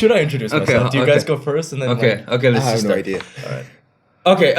Should I introduce myself? Do you guys go first and then? Okay, let's I have just no start. idea. All right. Okay,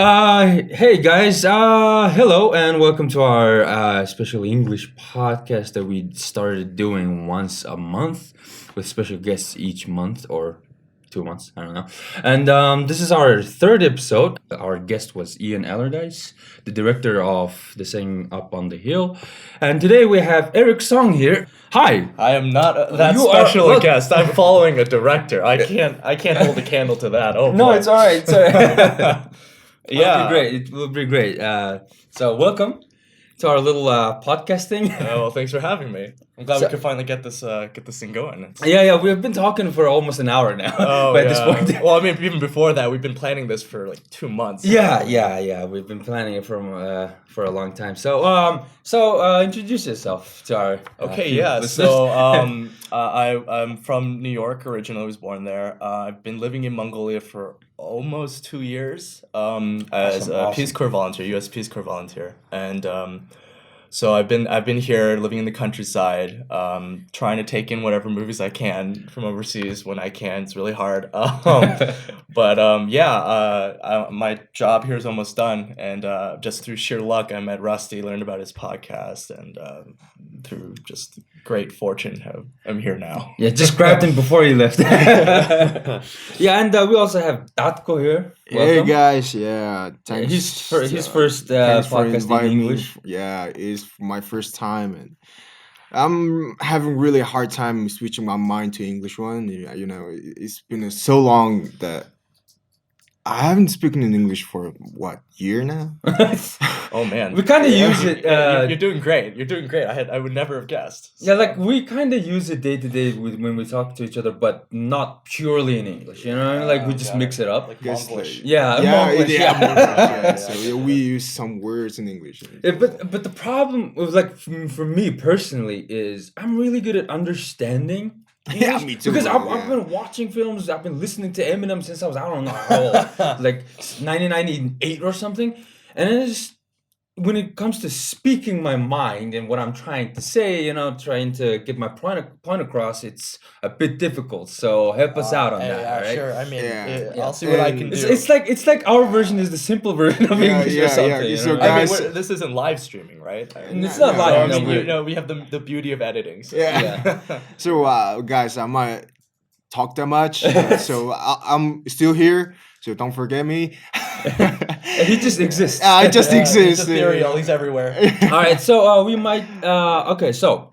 hey guys, hello and welcome to our special English podcast that we started doing once a month with special guests each month or 2 months, I don't know. And this is our third episode. Our guest was Ian Allardyce, the director of The Saying Up on the Hill. And today we have Eric Song here. Hi. I am not that You special are- a guest. I'm following a director. I can't hold a candle to that. Oh No, boy. it's all right. It's all right. Yeah. It'll be great. It will be great. So welcome to our little podcast thing. Well, thanks for having me. I'm glad So- we could finally get this thing going. Yeah, we've been talking for almost an hour now. Oh, by yeah. this point. Well, I mean, even before that, we've been planning this for like 2 months. Yeah. We've been planning it for a long time. So introduce yourself to our Okay, few yeah. listeners. So I'm from New York originally. I was born there. I've been living in Mongolia for almost 2 years as a Awesome. Peace Corps volunteer, U.S. Peace Corps volunteer, and so I've been here living in the countryside, trying to take in whatever movies I can from overseas when I can. It's really hard, but my job here is almost done, and just through sheer luck, I met Rusty, learned about his podcast, and through just great fortune, I'm here now. Yeah, just grabbed him before he left. Yeah, and we also have Dadko here. Hey Welcome. guys, yeah, thanks. His first thanks for podcast in inviting me. English. Yeah, it's my first time, and I'm having really a hard time switching my mind to English one. You know, it's been so long that I haven't spoken in English for year now. Oh man, We kind of use it. You're doing great. You're doing great. I would never have guessed. Yeah, like we kind of use it day to day when we talk to each other, but not purely in English. You know, like we just got mix it up. Like Guess Monglish. like- Yeah, yeah, Monglish, yeah, yeah. Monglish, yeah. So Yeah. we use some words in English. Yeah, but the problem with like for me personally is I'm really good at understanding. Yeah, English me too, Because bro, I've yeah. been watching films. I've been listening to Eminem since I was I don't know how old, like 1998 or something. And it's just when it comes to speaking my mind and what I'm trying to say, you know, trying to get my point across, it's a bit difficult. So help us out on that, all right? Sure. I mean, Yeah. I'll see what I can do. It's like our version is the simple version of Yeah, English yeah, or something. yeah. you So know? I mean, guys- this isn't live streaming, right? It's No, not no, live. So, I no, mean, we're- we have the beauty of editing. So. Yeah. So, guys, I might talk that much. So I'm still here. So don't forget me. He just exists. I just He's exist. ethereal. He's everywhere. All right, so we might. Okay, so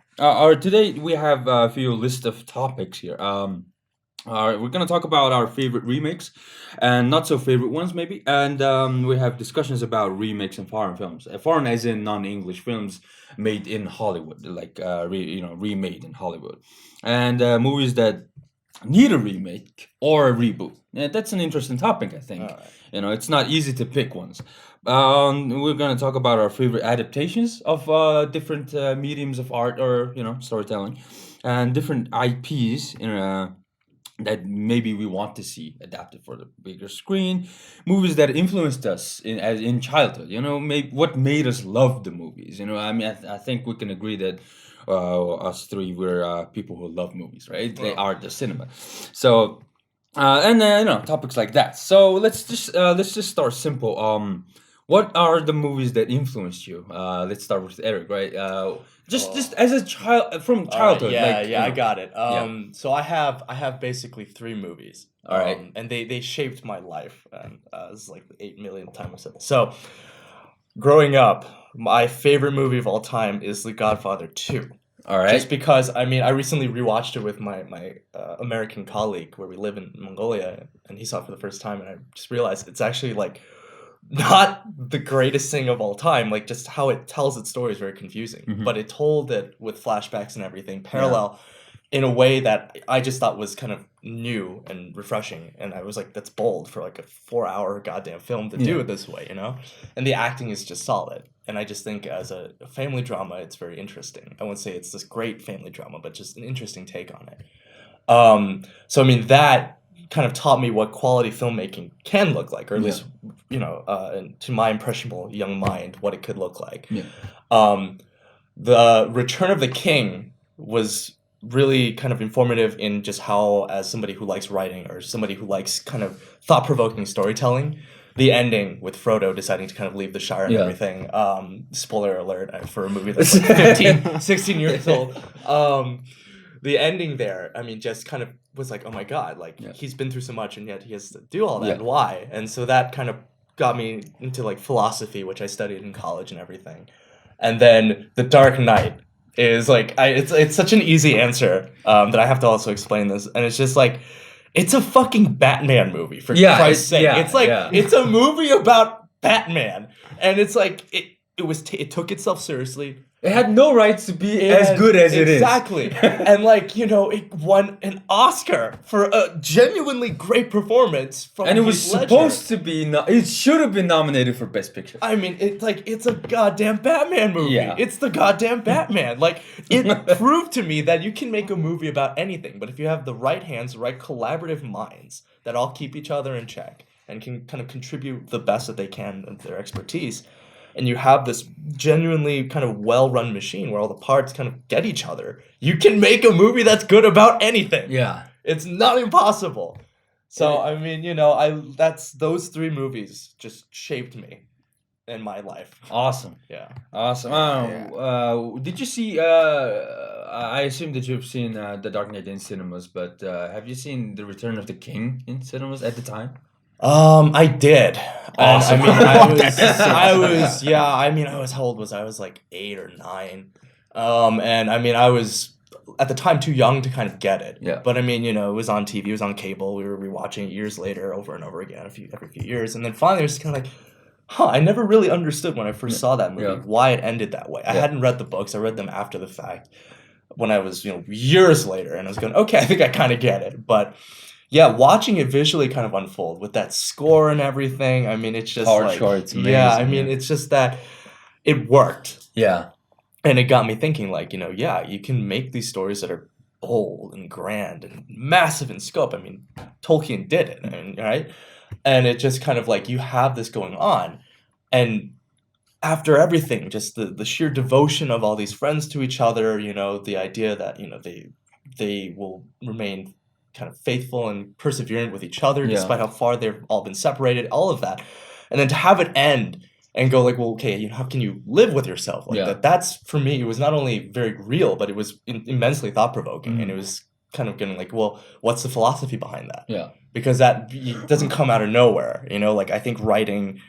today we have a few list of topics here. We're gonna talk about our favorite remakes and not so favorite ones, maybe. And we have discussions about remakes and foreign films. Foreign, as in non-English films made in Hollywood, like remade in Hollywood, and movies that need a remake or a reboot. Yeah, that's an interesting topic, I think. Alright. You know, it's not easy to pick ones. We're going to talk about our favorite adaptations of different mediums of art or, storytelling and different IPs that maybe we want to see adapted for the bigger screen. Movies that influenced us in childhood, what made us love the movies. I mean, I think we can agree that us three we're people who love movies, right? They are the cinema. So and topics like that. So let's just start simple. What are the movies that influenced you? Let's start with Eric, right? Just as a child from childhood. I got it. So I have basically 3 movies. All right. And they shaped my life, and it's like 8 million times I said this. So growing up, my favorite movie of all time is The Godfather 2. All right. Just because, I mean, I recently rewatched it with my American colleague where we live in Mongolia, and he saw it for the first time, and I just realized it's actually like not the greatest thing of all time. Like just how it tells its story is very confusing, but it told it with flashbacks and everything parallel in a way that I just thought was kind of new and refreshing. And I was like, that's bold for like a 4-hour goddamn film to do it this way, And the acting is just solid. And I just think as a family drama, it's very interesting. I wouldn't say it's this great family drama, but just an interesting take on it. So I mean, that kind of taught me what quality filmmaking can look like, or at least, to my impressionable young mind, what it could look like. Yeah. The Return of the King was really kind of informative in just how, as somebody who likes writing or somebody who likes kind of thought-provoking storytelling, the ending with Frodo deciding to kind of leave the Shire and everything. Spoiler alert for a movie that's like 15, 16 years old. The ending there, I mean, just kind of was like, oh my God, like he's been through so much and yet he has to do all that. And why? And so that kind of got me into like philosophy, which I studied in college and everything. And then The Dark Knight is like, it's such an easy answer that I have to also explain this. And it's just like, it's a fucking Batman movie, for Christ's sake. It's like, it's a movie about Batman. And it's like, it took itself seriously. It had no rights to be as good as it is. Exactly. And like, you know, it won an Oscar for a genuinely great performance from And it was supposed to be, it should have been nominated for Best Picture. I mean, it's a goddamn Batman movie. Yeah. It's the goddamn Batman. Like, it proved to me that you can make a movie about anything, but if you have the right hands, the right collaborative minds that all keep each other in check and can kind of contribute the best that they can of their expertise, and you have this genuinely kind of well-run machine where all the parts kind of get each other, you can make a movie that's good about anything. Yeah. It's not impossible. So, I mean, you know, those three movies just shaped me in my life. Awesome. Yeah. Awesome. Did you see, I assume that you've seen The Dark Knight in cinemas, but have you seen The Return of the King in cinemas at the time? I did. Awesome. And, I was, how old was I? I was like 8 or 9. And I mean, I was at the time too young to kind of get it. Yeah. But I mean, you know, it was on TV, it was on cable. We were rewatching it years later, over and over again, every few years. And then finally, it was kind of like, I never really understood when I first saw that movie why it ended that way. I hadn't read the books. I read them after the fact when I was, you know, years later. And I was going, okay, I think I kind of get it. But yeah, watching it visually kind of unfold with that score and everything. I mean, it's just It's amazing. Yeah, I mean, it's just that it worked. Yeah. And it got me thinking, like, you know, yeah, you can make these stories that are bold and grand and massive in scope. I mean, Tolkien did it, I mean, right? And it just kind of like, you have this going on. And after everything, just the sheer devotion of all these friends to each other, you know, the idea that, you know, they will remain kind of faithful and perseverant with each other despite how far they've all been separated, all of that. And then to have it end and go like, well, okay, you know, how can you live with yourself like that? That's, for me, it was not only very real, but it was immensely thought-provoking. And it was kind of getting like, well, what's the philosophy behind that? Yeah. Because that doesn't come out of nowhere, you know? Like, I think writing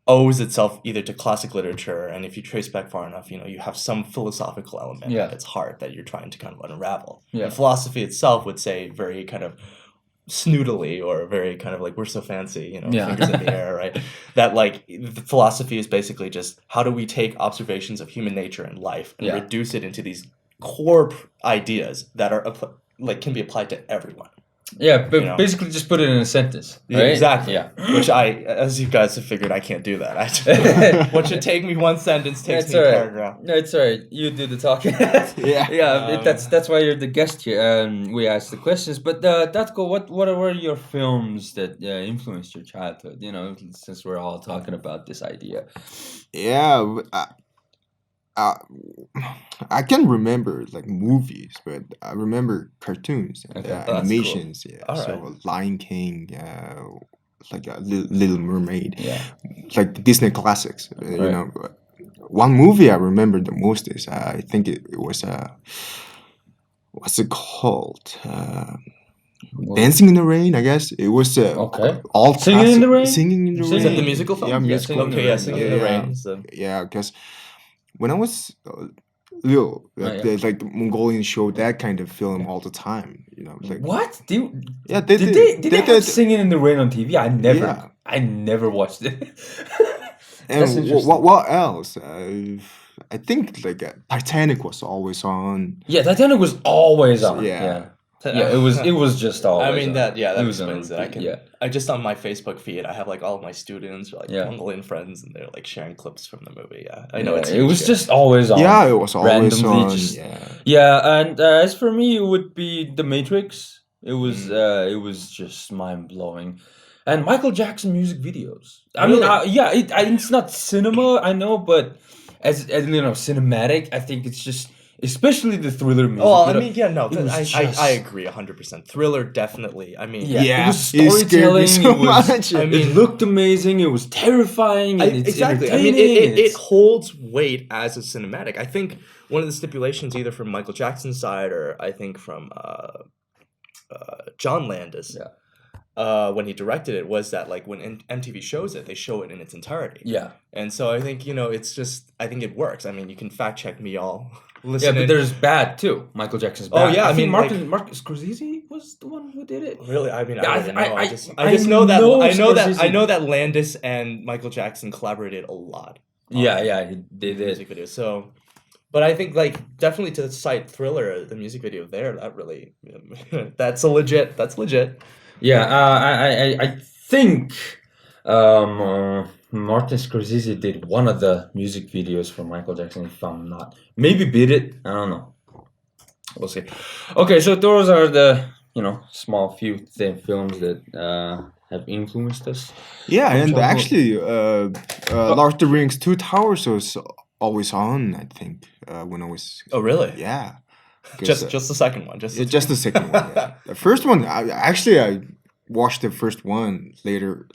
owes itself either to classic literature, and if you trace back far enough, you know, you have some philosophical element at its heart that you're trying to kind of unravel. Yeah. And philosophy itself would say very kind of snoodily, or very kind of like, we're so fancy, you know, fingers in the air, right? That like, the philosophy is basically just, how do we take observations of human nature and life and reduce it into these core ideas that are like can be applied to everyone. Yeah, but basically just put it in a sentence, right? Exactly. Yeah. Which as you guys have figured, I can't do that. What should take me one sentence takes me a paragraph. No, it's all right. You do the talking. Yeah. That's why you're the guest here. We ask the questions. But Dadko, what were your films that influenced your childhood? You know, since we're all talking about this idea. Yeah, I can remember like movies, but I remember cartoons and animations. Cool. Yeah, so Lion King, like Little Mermaid, like the Disney classics. You know, one movie I remember the most is I think it was what's it called? Dancing in the Rain, I guess. It was all Singing in the Rain. Singing in the Rain. Is that the musical film? Yeah, musical. Okay, Singing in the Rain. So. Yeah, because when I was little, like Mongolian show that kind of film all the time. You know, like what? Did they have Singing in the Rain on TV? I never watched it. And what else? I think like Titanic was always on. Yeah, Titanic was always on. Yeah. Yeah, it was just always. I mean on. that explains it. I just on my Facebook feed I have like all of my students, like Mongolian friends, and they're like sharing clips from the movie. Yeah, I know it was just always on. Yeah, it was always on. And as for me, it would be The Matrix. It was just mind blowing, and Michael Jackson music videos. I mean, it's not cinema, I know, but as you know, cinematic. I think it's just. especially the Thriller music. Oh, I video. mean, yeah, no, It was I just- agree 100%. Thriller, definitely. I mean, Yeah, it was it scared me storytelling. so It was. much. I mean- It looked amazing. It was terrifying. And it's exactly. I mean, entertaining, it it's- holds weight as a cinematic. I think one of the stipulations, either from Michael Jackson's side or I think from John Landis, when he directed it, was that like when MTV shows it, they show it in its entirety. Yeah. And so I think it's just I think it works. I mean, you can fact check me all. Yeah, Listen, but there's Bad too. Michael Jackson's Bad. Oh, yeah, I I think mean, Marcus Scorsese was the one who did it. really, I mean, Yeah, I don't know. I I just know that know I Scorsese. know that Landis and Michael Jackson collaborated a lot. Yeah, they The did. music video. So, but I think like definitely to cite Thriller, the music video there, that really that's legit. Yeah, I think Martin Scorsese did one of the music videos for Michael Jackson, if I'm not. Maybe beat it. I don't know. We'll see. Okay, so those are the small few films that have influenced us. Yeah, and childhood. actually, Lord of the Rings: Two Towers was always on. I think when I was Oh, really? yeah, 'Cause, Just the second one. Just yeah, just the second one. Yeah. The first one, I watched the first one later,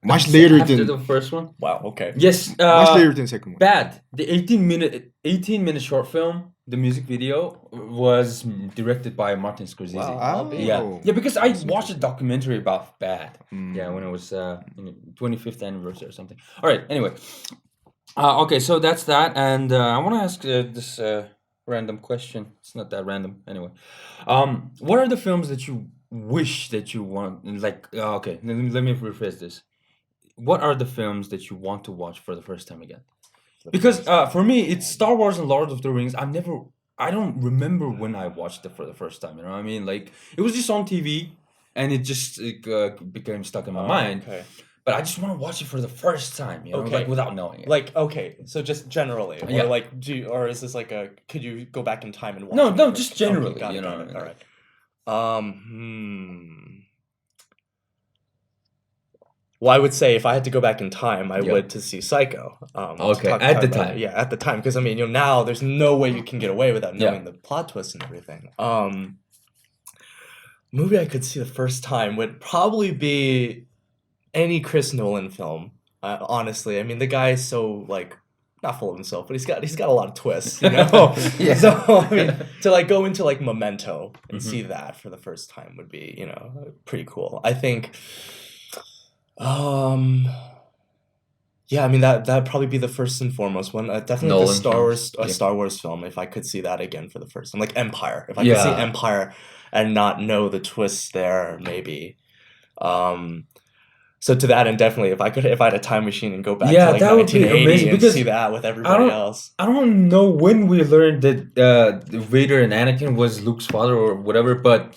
much later After than the first one. wow. Okay. Yes. much later than second one. Bad. The 18-minute short film, the music video was directed by Martin Scorsese. Wow. Oh, Yeah, because I watched a documentary about Bad. Mm. Yeah, when it was 25th anniversary or something. All right. Anyway, okay, so that's that, and I want to ask this random question. It's not that random, anyway. What are the films that you wish that you want? Like, okay, let me rephrase this. What are the films that you want to watch for the first time again? Because for me, it's Star Wars and Lord of the Rings. I don't remember when I watched it for the first time. You know what I mean? Like it was just on TV, and it just became stuck in my mind. Okay. But I just want to watch it for the first time. You know, Okay. like without knowing it. Like okay, so just generally, or Yeah. like or is this like could you go back in time and watch? No, it no, first? just generally, got it, you know. got it, all right. Well, I would say if I had to go back in time, I Yeah. would to see Psycho. Okay, talk at the about time. it. Yeah, at the time, because I mean, now there's no way you can get away without Yeah. knowing the plot twist and everything. Movie I could see the first time would probably be any Chris Nolan film. Honestly, I mean, the guy is so like not full of himself, but he's got a lot of twists, you know. Yeah. So I mean, to like go into like Memento and Mhm. see that for the first time would be pretty cool. I think. Yeah, I mean that'd probably be the first and foremost one. Definitely Nolan the Star films, Wars, yeah. Star Wars film. If I could see that again for the first time, like Empire. If I could see Yeah. Empire and not know the twists there, maybe. So to that end, definitely, if I had a time machine and go back Yeah, to like that would be 1980 amazing, and because see that with everybody don't- else. I don't know when we learned that Vader and Anakin was Luke's father or whatever, but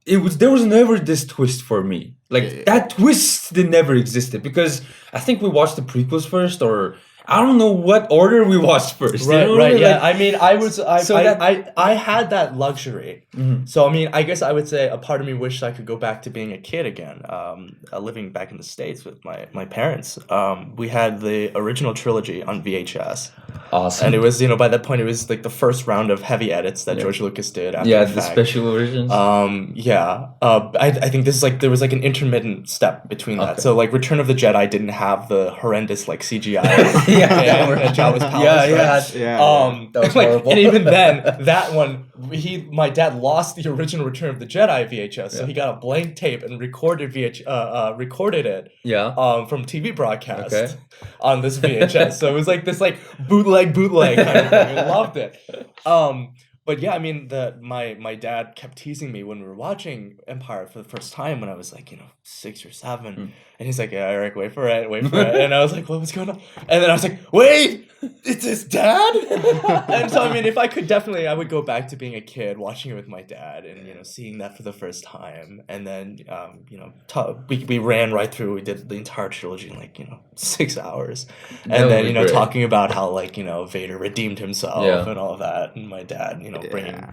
there was never this twist for me. Like Yeah. that twist never existed, because I think we watched the prequels first, or I don't know what order we watched first. you Right, know what I right, mean? yeah. Like, I mean, So that- I had that luxury. Mhm. So I mean, I guess I would say a part of me wished I could go back to being a kid again. Living back in the States with my parents. We had the original trilogy on VHS, Awesome. and it was by that point it was like the first round of heavy edits that Yeah. George Lucas did. After yeah, the the fact. special versions. I think this is like there was like an intermittent step between that. Okay. So like Return of the Jedi didn't have the horrendous like CGI. Yeah. at Jabba's palace. Yeah, right? Yeah. That was Like, horrible. and even then, that one, my dad lost the original Return of the Jedi VHS, so Yeah. he got a blank tape and recorded it Yeah. from TV broadcast Okay. on this VHS. So it was like this like bootleg kind of thing. I loved it. But yeah, I mean, my dad kept teasing me when we were watching Empire for the first time when I was like 6 or 7, and he's like, "Yeah, Eric, wait for it," and I was like, "What's going on?" And then I was like, "Wait, it's his dad." And so I mean, if I could definitely, I would go back to being a kid, watching it with my dad, and seeing that for the first time, and then we ran right through. We did the entire trilogy in like 6 hours, That and would then be great. talking about how like Vader redeemed himself Yeah. and all that, and my dad bringing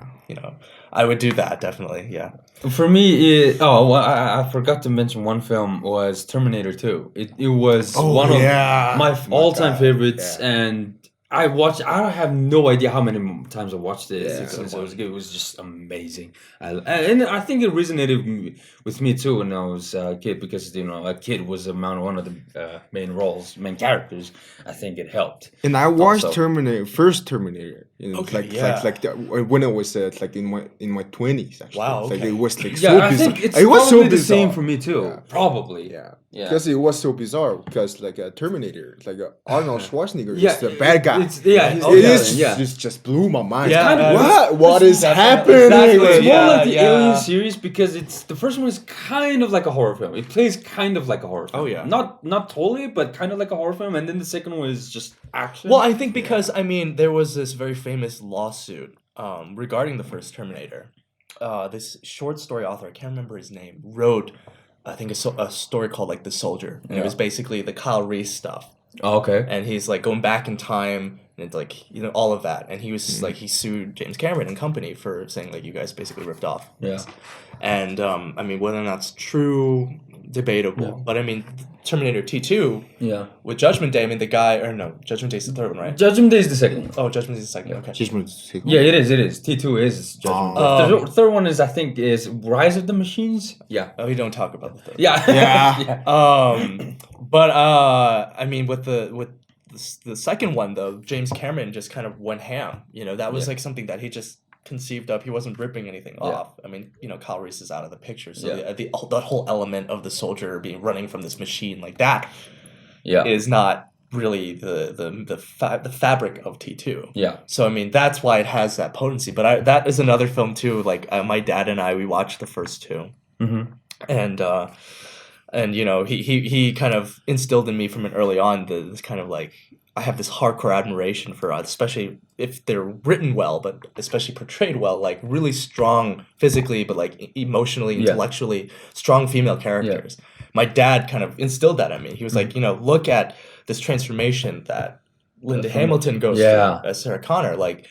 I would do that definitely. Yeah. For me, I forgot to mention one film was Terminator 2. It was one of yeah. my My all-time God, favorites, yeah. and I have no idea how many times I watched it. Yeah. It was just amazing. And I think it resonated with me too when I was a kid because a kid was one of the main characters. I think it helped. And I watched Also. first Terminator, Okay, when I was like in my 20s. Actually, Wow, like okay. it was like Yeah, so I bizarre. think it's It was so probably the bizarre. same for me too. Yeah. Probably. Yeah. Yeah. Because it was so bizarre. Because like a Terminator, like Arnold Schwarzenegger Yeah, is the bad guy. He's the It villain, is yeah. just blew my mind. Yeah, kind of- What is definitely- happening? exactly, It's more Yeah, like the yeah. Alien series because the first one is kind of like a horror film. It plays kind of like a horror film. Oh, yeah. Not totally, but kind of like a horror film. And then the second one is just action. Well, I think because I mean there was this very famous lawsuit regarding the first Terminator. This short story author, I can't remember his name, wrote I think a story called like The Soldier, and it was basically the Kyle Reese stuff. Oh, okay. And he's like going back in time, and it's like all of that, and he was like he sued James Cameron and company for saying like you guys basically ripped off. Yeah. And I mean whether or not it's true, debatable. Yeah. But I mean Terminator T2 Yeah. with Judgment Day. I mean the guy or no Judgment Day's the third one, right? Judgment Day is the second one. Oh, Judgment Day is the second. Okay. Yeah, it is. T2 is Judgment Day. Oh. The third one is, I think, is Rise of the Machines. Yeah. Oh, we don't talk about the third. Yeah. Yeah. But I mean, with the second one though, James Cameron just kind of went ham. That was like something that he just conceived of. He wasn't ripping anything off. I mean, Kyle Reese is out of the picture, so that whole element of the soldier being running from this machine like that is not really the fabric of T2. Yeah. So I mean, that's why it has that potency. But that is another film too. Like my dad and I, we watched the first two. Mm-hmm. And he kind of instilled in me from an early on this kind of like I have this hardcore admiration for especially if they're written well, but especially portrayed well, like really strong physically, but like emotionally, intellectually strong female characters. My dad kind of instilled that in me. He was like, look at this transformation that Linda Hamilton goes through as Sarah Connor. Like,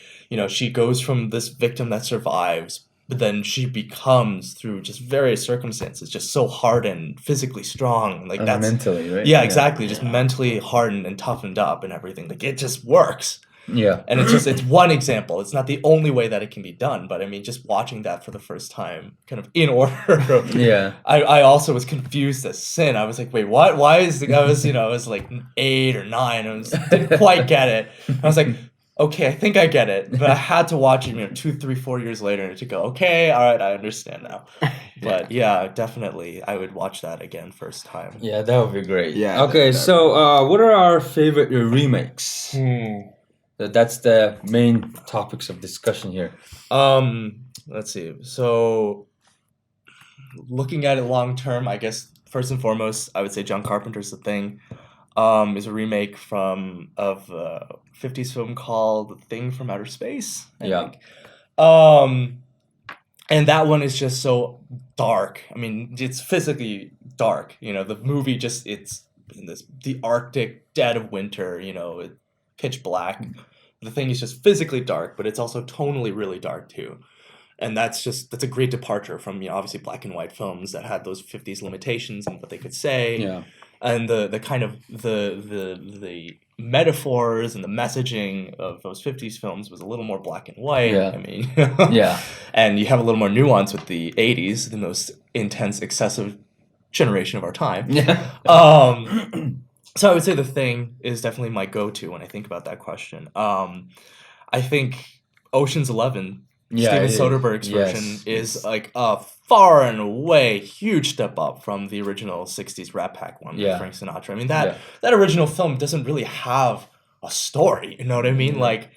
she goes from this victim that survives, but then she becomes through just various circumstances just so hardened, physically strong. Like that's mentally, right? Yeah, exactly. Just mentally hardened and toughened up and everything. Like it just works. Yeah. And it's one example. It's not the only way that it can be done. But I mean, just watching that for the first time, kind of in order. Yeah. I also was confused as sin. I was like, wait, what? Why is I was like 8 or 9. Didn't quite get it. I was like, okay, I think I get it, but I had to watch it, 2, 3, 4 years later to go, okay, all right, I understand now. But yeah, definitely, I would watch that again first time. Yeah, that would be great. Yeah, Okay, so what are our favorite remakes? That's the main topics of discussion here. Let's see. So, looking at it long term, I guess first and foremost, I would say John Carpenter's The Thing. Is a remake of a 50s film called The Thing from Outer Space, I think. And that one is just so dark. I mean, it's physically dark. The movie it's in the Arctic dead of winter, pitch black. The Thing is just physically dark, but it's also tonally really dark too. And that's a great departure from obviously black and white films that had those 50s limitations and what they could say. Yeah. And the kind of the metaphors and the messaging of those 50s films was a little more black and white. Yeah. I mean, Yeah. And you have a little more nuance with the 80s, the most intense, excessive generation of our time. Yeah. So I would say The Thing is definitely my go-to when I think about that question. I think Ocean's 11, Steven Soderbergh's version, is like a far and away huge step up from the original 60s Rat Pack one with Frank Sinatra. I mean, that original film doesn't really have a story, you know what I mean? Like,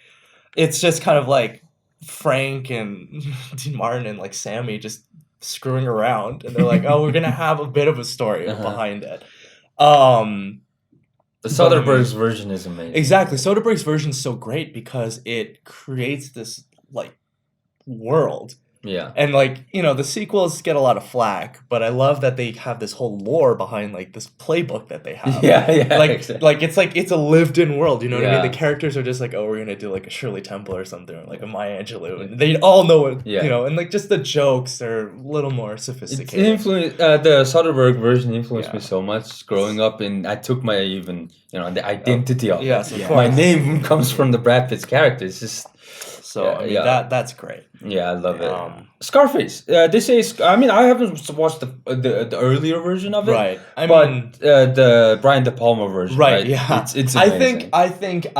it's just kind of like Frank and Dean Martin and like Sammy just screwing around, and they're like, oh, we're gonna have a bit of a story behind it. The Soderbergh's version is amazing. Exactly. Soderbergh's version is so great because it creates this like world Yeah. And like, the sequels get a lot of flack, but I love that they have this whole lore behind like this playbook that they have. Yeah. Like it's a lived-in world, you know what I mean? Yeah. The characters are just like, oh, we're gonna do like a Shirley Temple or something, or like a Maya Angelou, and they all know it, and like just the jokes are a little more sophisticated. The Soderbergh version influenced me so much growing up, and I took my the identity of yes, it. of My course. name comes from the Brad Pitt's character. It's just that's great. Yeah, I love it. Scarface. They say. I mean, I haven't watched the earlier version of it. Right. But the Brian De Palma version. Right. Yeah. It's amazing. I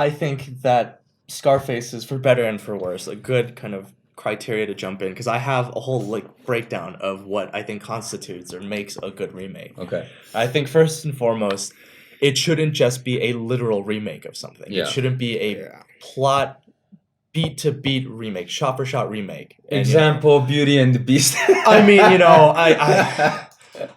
think that Scarface is, for better and for worse, a good kind of criteria to jump in, because I have a whole like breakdown of what I think constitutes or makes a good remake. Okay. I think first and foremost, it shouldn't just be a literal remake of something. Yeah. It shouldn't be a plot beat to beat remake, shot for shot remake. And, Example: Beauty and the Beast. I mean,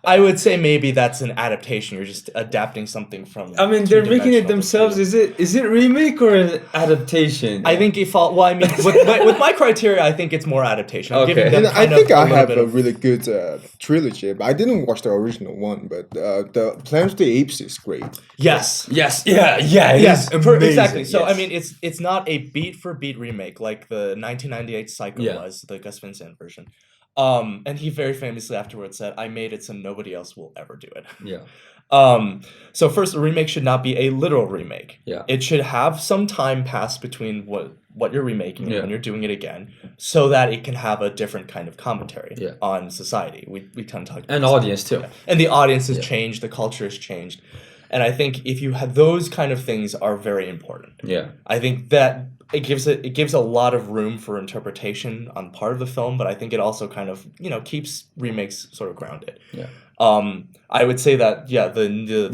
I would say maybe that's an adaptation. You're just adapting something from. I mean, they're making it themselves. Is it remake or an adaptation? I think with my criteria, I think it's more adaptation. I'm giving them I think I have a really good trilogy. But I didn't watch the original one, but the Planet of the Apes is great. Yes. Exactly. So I mean, it's not a beat for beat remake like the 1998 Psycho was, the Gus Van Sant version. And he very famously afterwards said, "I made it so nobody else will ever do it." Yeah. So first, a remake should not be a literal remake. Yeah. It should have some time pass between what you're remaking and when you're doing it again, so that it can have a different kind of commentary on society. We kind of talked about an audience too. Yeah. And the audience has changed, the culture has changed. And I think if you have those kind of things are very important. Yeah. I think that it gives a lot of room for interpretation on part of the film, but I think it also kind of, keeps remakes sort of grounded. Yeah. I would say that the new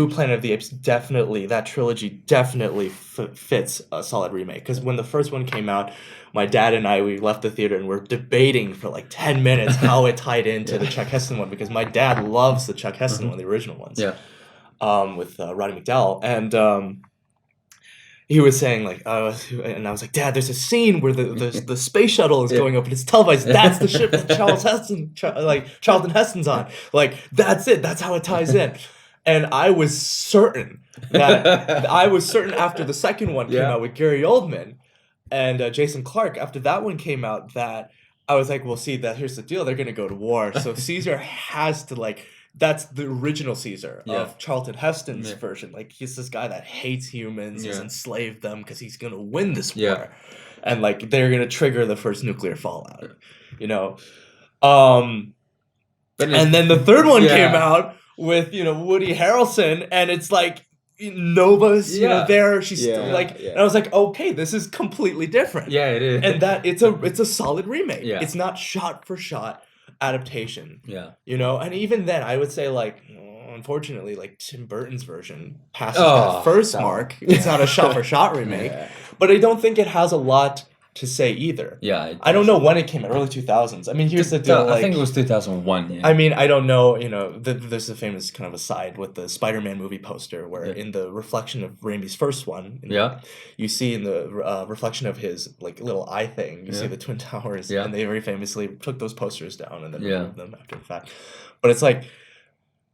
Planet of the Apes definitely, that trilogy definitely fits a solid remake, because when the first one came out, my dad and we left the theater and we're debating for like 10 minutes how it tied into the Chuck Heston one, because my dad loves the Chuck Heston one, the original ones. Yeah. With Roddy McDowall, and he was saying like, and I was like, Dad, there's a scene where the space shuttle is going up and it's televised. That's the ship that Charlton Heston's on. Like, that's it. That's how it ties in. And I was certain after the second one came out with Gary Oldman and Jason Clarke, after that one came out, that I was like, well, see, here's the deal. They're going to go to war. So Caesar has to that's the original Caesar of Charlton Heston's version. Like, he's this guy that hates humans, he's enslaved them because he's going to win this war. And like, they're going to trigger the first nuclear fallout, And then the third one came out with, Woody Harrelson, and it's like, Nova's there, she's still like, and I was like, okay, this is completely different. Yeah, it is. And that it's a solid remake. Yeah. It's not shot for shot adaptation. Yeah. And even then I would say, like, unfortunately, like, Tim Burton's version passes that first mark. It's not a shot for shot remake. But I don't think it has a lot to say either. Yeah. I don't know when it came out, early 2000s. I mean, here's the deal. I think it was 2001. Yeah. I mean, I don't know, there's a famous kind of aside with the Spider-Man movie poster where in the reflection of Raimi's first one, you see in the reflection of his like little eye thing, you see the Twin Towers, and they very famously took those posters down and then removed them after the fact. But it's like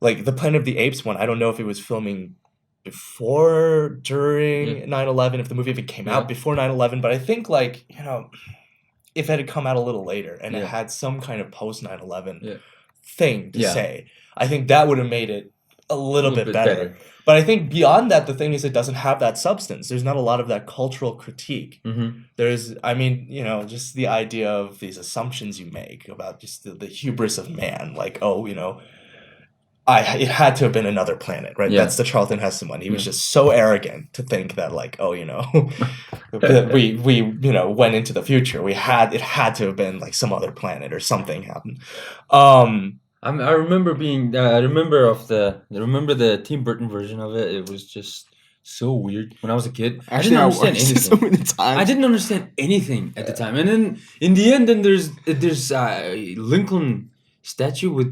the Planet of the Apes one, I don't know if it was filming before, during 9/11, if the movie even came out before 9/11, but I think if it had come out a little later and it had some kind of post 9/11 thing to say, I think that would have made it a little bit better. But I think beyond that, the thing is, it doesn't have that substance. There's not a lot of that cultural critique. There's, just the idea of these assumptions you make about just the hubris of man, like, it had to have been another planet, right? Yeah. That's the Charlton Heston one. He was just so arrogant to think that, like, we went into the future. It had to have been like some other planet or something happened. I remember the Tim Burton version of it. It was just so weird when I was a kid. Actually, I watched it so many times. I didn't understand anything at the time. And then in the end, there's Lincoln statue with.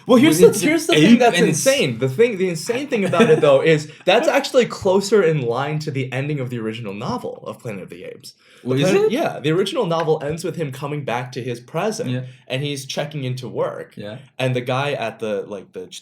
Well, here's with its the ape thing that's and its- insane. The insane thing about it though is that's actually closer in line to the ending of the original novel of Planet of the Apes. Is it? Yeah, the original novel ends with him coming back to his present, Yeah. and he's checking into work. Yeah. And the guy at the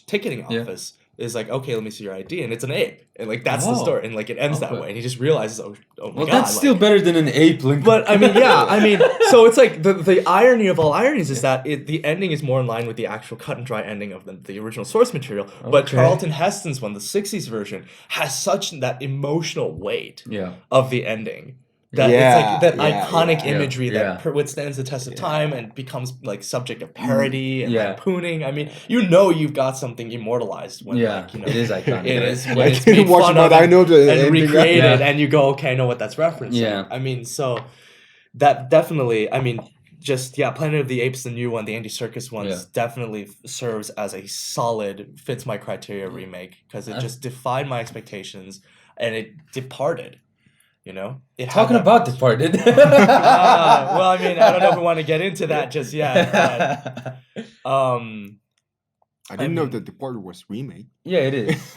ticketing Yeah. office is like, okay, let me see your ID, and it's an ape, and like that's the Oh. story, and like it ends that Okay. way, and he just realizes, oh my Well, god, that's still better than an ape link. But I mean, so it's like the irony of all ironies is that the ending is more in line with the actual cut and dry ending of the original source material. But Okay. Charlton Heston's one, the '60s version, has such that emotional weight Yeah. of the ending. That Yeah, it's like that yeah, iconic yeah. imagery Yeah. that withstands the test of time and becomes like subject of parody and Yeah. lampooning. I mean, you've got something immortalized when like, it is iconic. it right? is I when it's didn't made watch fun it, of but I know the and ending. recreated, Yeah. and you go, okay, I know what that's referencing. Yeah. I mean, so that definitely, I mean, just Planet of the Apes, the new one, the Andy Serkis one, definitely serves as a solid fits my criteria remake because it just defied my expectations and it departed. You know, it had Talking that- about Departed. well, I mean, I don't know if we want to get into that just yet. But, I didn't know that Departed was remake. yeah, it is.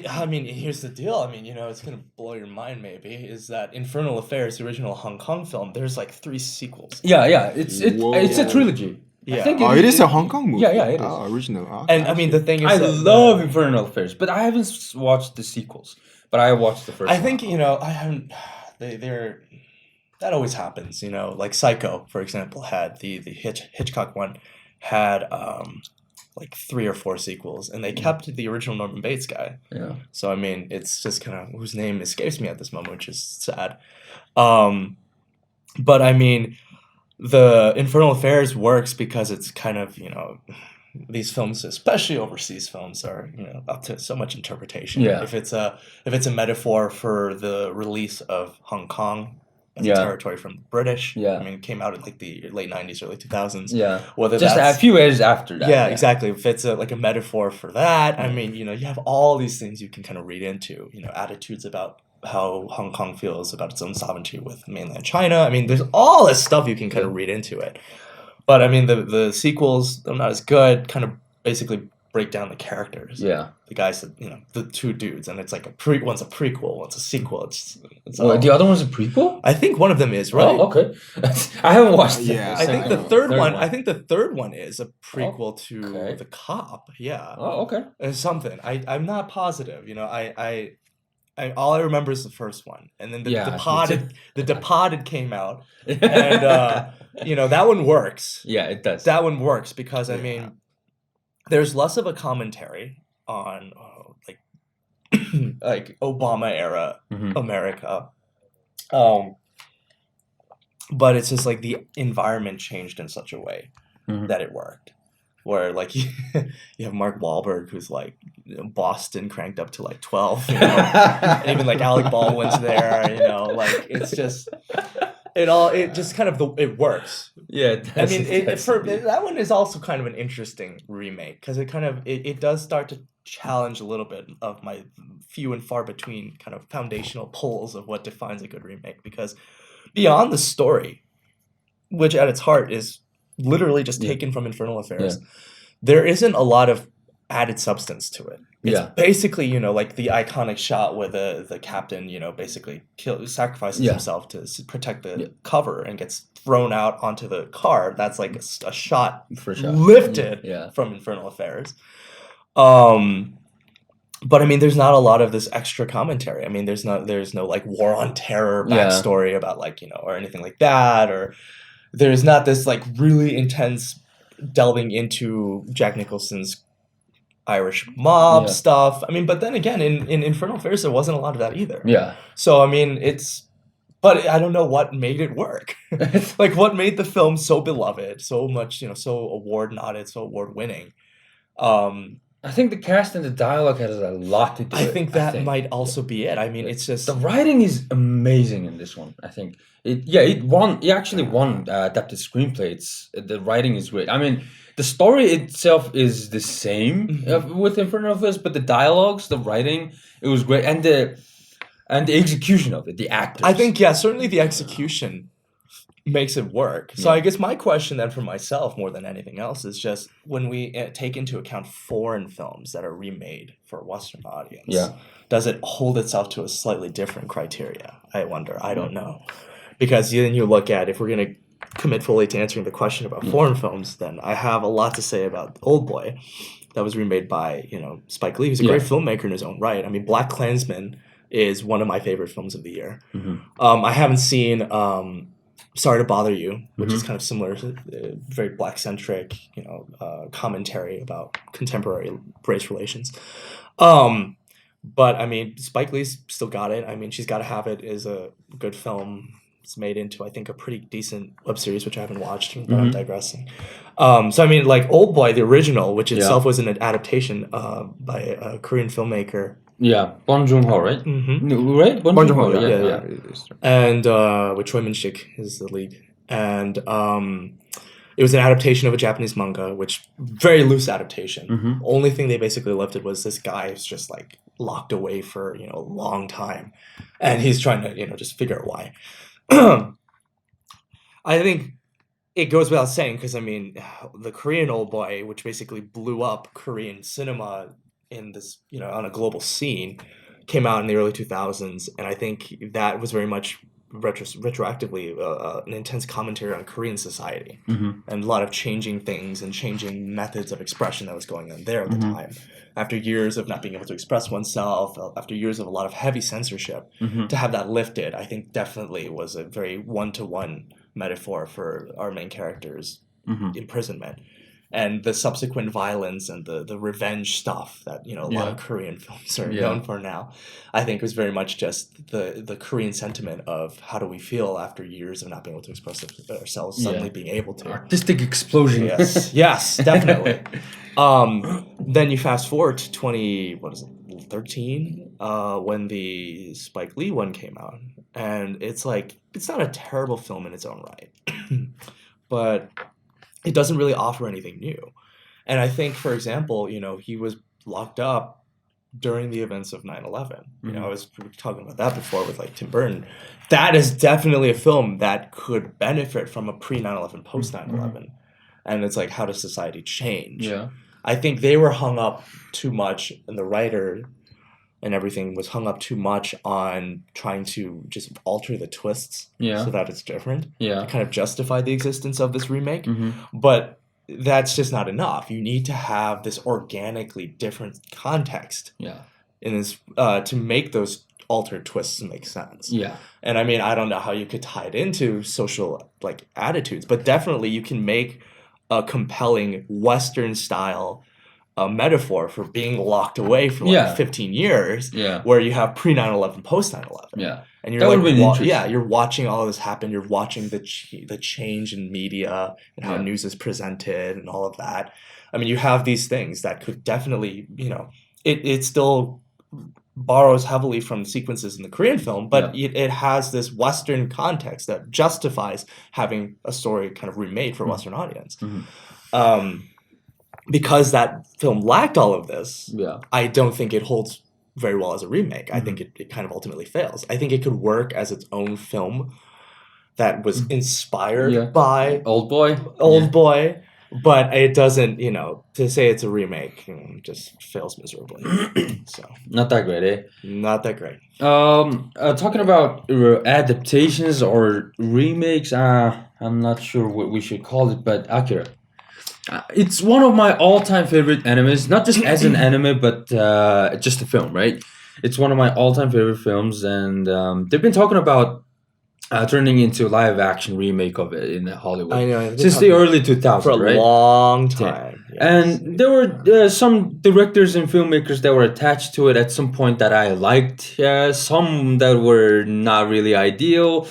I mean, here's the deal. I mean, it's gonna blow your mind. Maybe is that Infernal Affairs, the original Hong Kong film. There's like 3 sequels. Yeah. It's a Whoa. trilogy. Yeah. I think Oh, it is a Hong Kong movie. Yeah, it is. Oh, original. Oh, And I mean, the thing is, I that love Infernal Affairs, but I haven't watched the sequels. But I watched the first I one. think I haven't. They're that always happens. Like Psycho, for example, had the Hitchcock one had like 3 or 4 sequels, and they kept the original Norman Bates guy. Yeah. So I mean, it's just kind of whose name escapes me at this moment, which is sad. But I mean, the Infernal Affairs works because it's kind of these films, especially overseas films, are up to so much interpretation. Yeah. If it's a metaphor for the release of Hong Kong as a territory from the British. Yeah. I mean, it came out in like the late 90s, early 2000s. Yeah. Whether Just that's a few years after that. yeah, exactly. If it's like a metaphor for that, I mean, you have all these things you can kind of read into, attitudes about how Hong Kong feels about its own sovereignty with mainland China. I mean, there's all this stuff you can kind of read into it. But I mean, the sequels, they're not as good, kind of basically break down the characters. Yeah. The guys that, the 2 dudes, and it's like one's a prequel, one's a sequel. It's Well, the other one's a prequel? I think one of them is, right? Oh, okay. I haven't watched it. Yeah. I think the Second third one. one. I think the third one is a prequel to okay. The Cop. Yeah, Oh, okay. something. I'm not positive. I all I remember is the first one, and then the Yeah, Departed. The Departed came out, and that one works. Yeah, it does. That one works because I mean, there's less of a commentary on like Obama era Mhm. America. But it's just like the environment changed in such a way Mhm. that it worked. Where like you have Mark Wahlberg who's like Boston cranked up to like 12, and even like Alec Baldwin's there, like it's just it just kind of it works. Yeah, I mean, that one is also kind of an interesting remake because it kind of it does start to challenge a little bit of my few and far between kind of foundational pulls of what defines a good remake, because beyond the story, which at its heart is literally just taken from Infernal Affairs, there isn't a lot of added substance to it. It's basically, like the iconic shot where the captain, basically sacrifices himself to protect the cover and gets thrown out onto the car. That's like a shot lifted from Infernal Affairs. But I mean, there's not a lot of this extra commentary. I mean, there's no like war on terror backstory about like, or anything like that, or there's not this like really intense delving into Jack Nicholson's Irish mob stuff. I mean, but then again, in Infernal Affairs, there wasn't a lot of that either. Yeah. So I mean, but I don't know what made it work. Like, what made the film so beloved, so much, so award nodded, so award winning. I think the cast and the dialogue has a lot to do with it. I think that might also be it. I mean, it's just the writing is amazing in this one. I think it actually won adapted screenplay. The writing is great. I mean, the story itself is the same with Infernal Affairs, but the dialogues, the writing, it was great, and the execution of it, the actors. I think certainly the execution makes it work. So I guess my question then for myself more than anything else is just when we take into account foreign films that are remade for a Western audience, does it hold itself to a slightly different criteria? I wonder. I don't know. Because then you look at, if we're going to commit fully to answering the question about foreign films, then I have a lot to say about Oldboy that was remade by, Spike Lee, who's a great filmmaker in his own right. I mean, Black Klansman is one of my favorite films of the year. I haven't seen Sorry to Bother You, which is kind of similar to very Black-centric, commentary about contemporary race relations. But, I mean, Spike Lee's still got it. I mean, She's Gotta Have It is a good film. It's made into, I think, a pretty decent web series, which I haven't watched, but I'm digressing. So, I mean, like, Oldboy, the original, which itself was an adaptation by a Korean filmmaker. Yeah, Bong Joon-ho, right? Right? Bong Joon-ho, yeah. And with Choi Min-sik is the lead. And it was an adaptation of a Japanese manga, which very loose adaptation. Only thing they basically lifted was this guy is just like locked away for a long time, and he's trying to just figure out why. I think it goes without saying, because I mean, the Korean Oldboy, which basically blew up Korean cinema in this on a global scene, came out in the early 2000s, and I think that was very much retroactively an intense commentary on Korean society and a lot of changing things and changing methods of expression that was going on there at the time. After years of not being able to express oneself, after years of a lot of heavy censorship, to have that lifted, I think definitely was a very one-to-one metaphor for our main character's imprisonment. And the subsequent violence and the revenge stuff that a lot of Korean films are known for now, I think was very much just the Korean sentiment of how do we feel after years of not being able to express ourselves, suddenly being able to. Artistic explosion. Yes, definitely. Then you fast forward to 2013, when the Spike Lee one came out, and it's like, it's not a terrible film in its own right, but it doesn't really offer anything new. And I think, for example, he was locked up during the events of 9/11. I was talking about that before with like Tim Burton. That is definitely a film that could benefit from a pre-9/11, post-9/11. And it's like, how does society change? I think they were hung up too much, and the writer and everything was hung up too much on trying to just alter the twists so that it's different. To kind of justify the existence of this remake. But that's just not enough. You need to have this organically different context in this to make those altered twists make sense. And I mean, I don't know how you could tie it into social like attitudes, but definitely you can make a compelling Western style metaphor for being locked away for like 15 years, where you have pre 9/11, post 9/11, and you're you're watching all of this happen. You're watching the change in media and how news is presented and all of that. I mean, you have these things that could definitely, it still borrows heavily from sequences in the Korean film, but it has this Western context that justifies having a story kind of remade for a Western audience. Because that film lacked all of this, I don't think it holds very well as a remake. I think it kind of ultimately fails. I think it could work as its own film that was inspired by Oldboy, but it doesn't, to say it's a remake just fails miserably. So not that great, eh? Not that great. Talking about adaptations or remakes, I'm not sure what we should call it, but Akira. It's one of my all-time favorite animes, not just as an anime, but just a film, right? It's one of my all-time favorite films, and they've been talking about turning into a live-action remake of it in Hollywood. I know. Since the early 2000s, for a long time. Yes. And there were some directors and filmmakers that were attached to it at some point that I liked, some that were not really ideal.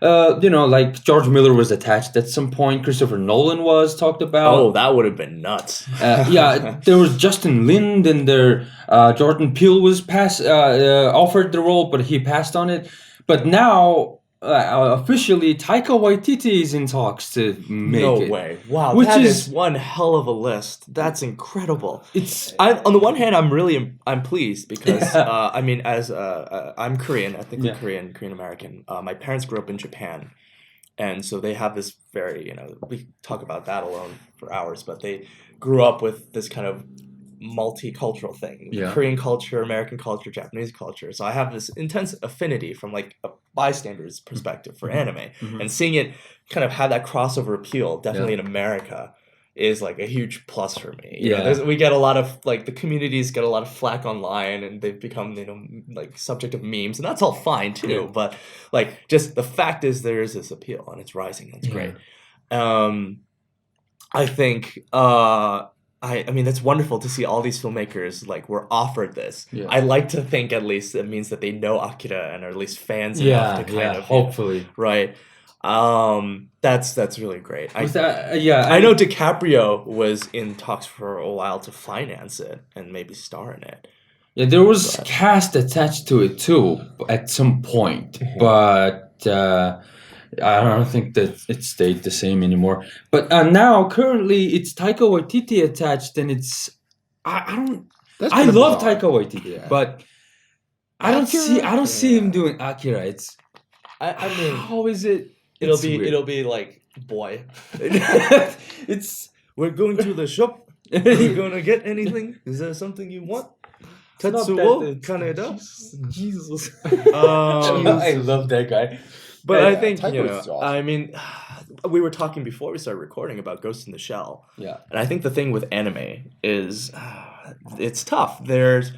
Like George Miller was attached at some point. Christopher Nolan was talked about. Oh, that would have been nuts. There was Justin Lin, and there Jordan Peele was offered the role, but he passed on it. But now, officially, Taika Waititi is in talks to make it. No way! Wow, that is one hell of a list. That's incredible. On the one hand, I'm pleased because I mean, as I'm Korean, ethnically Korean American. My parents grew up in Japan, and so they have this very, we talk about that alone for hours, but they grew up with this kind of multicultural thing, Yeah. Korean culture, American culture, Japanese culture. So I have this intense affinity from like a bystander's perspective for anime, and seeing it kind of have that crossover appeal, definitely in America, is like a huge plus for me. You know, we get a lot of like the communities get a lot of flack online, and they've become like subject of memes, and that's all fine too. But like just the fact is there is this appeal, and it's rising. That's great. I think. I mean, it's wonderful to see all these filmmakers like were offered this. Yeah. I like to think at least it means that they know Akira and are at least fans enough to kind of hopefully right. That's really great. I know DiCaprio was in talks for a while to finance it and maybe star in it. Yeah, there was cast attached to it too at some point, but I don't think that it stayed the same anymore. But now, currently, it's Taika Waititi attached, and it's I don't. I love Taika Waititi, but I don't see him doing Akira. It's I mean, how is it? It'll be like boy. We're going to the shop. Are you gonna get anything? Is there something you want? Tetsuo Kaneda. Jesus. I love that guy. But I think, awesome. I mean, we were talking before we started recording about Ghost in the Shell. Yeah. And I think the thing with anime is it's tough. There's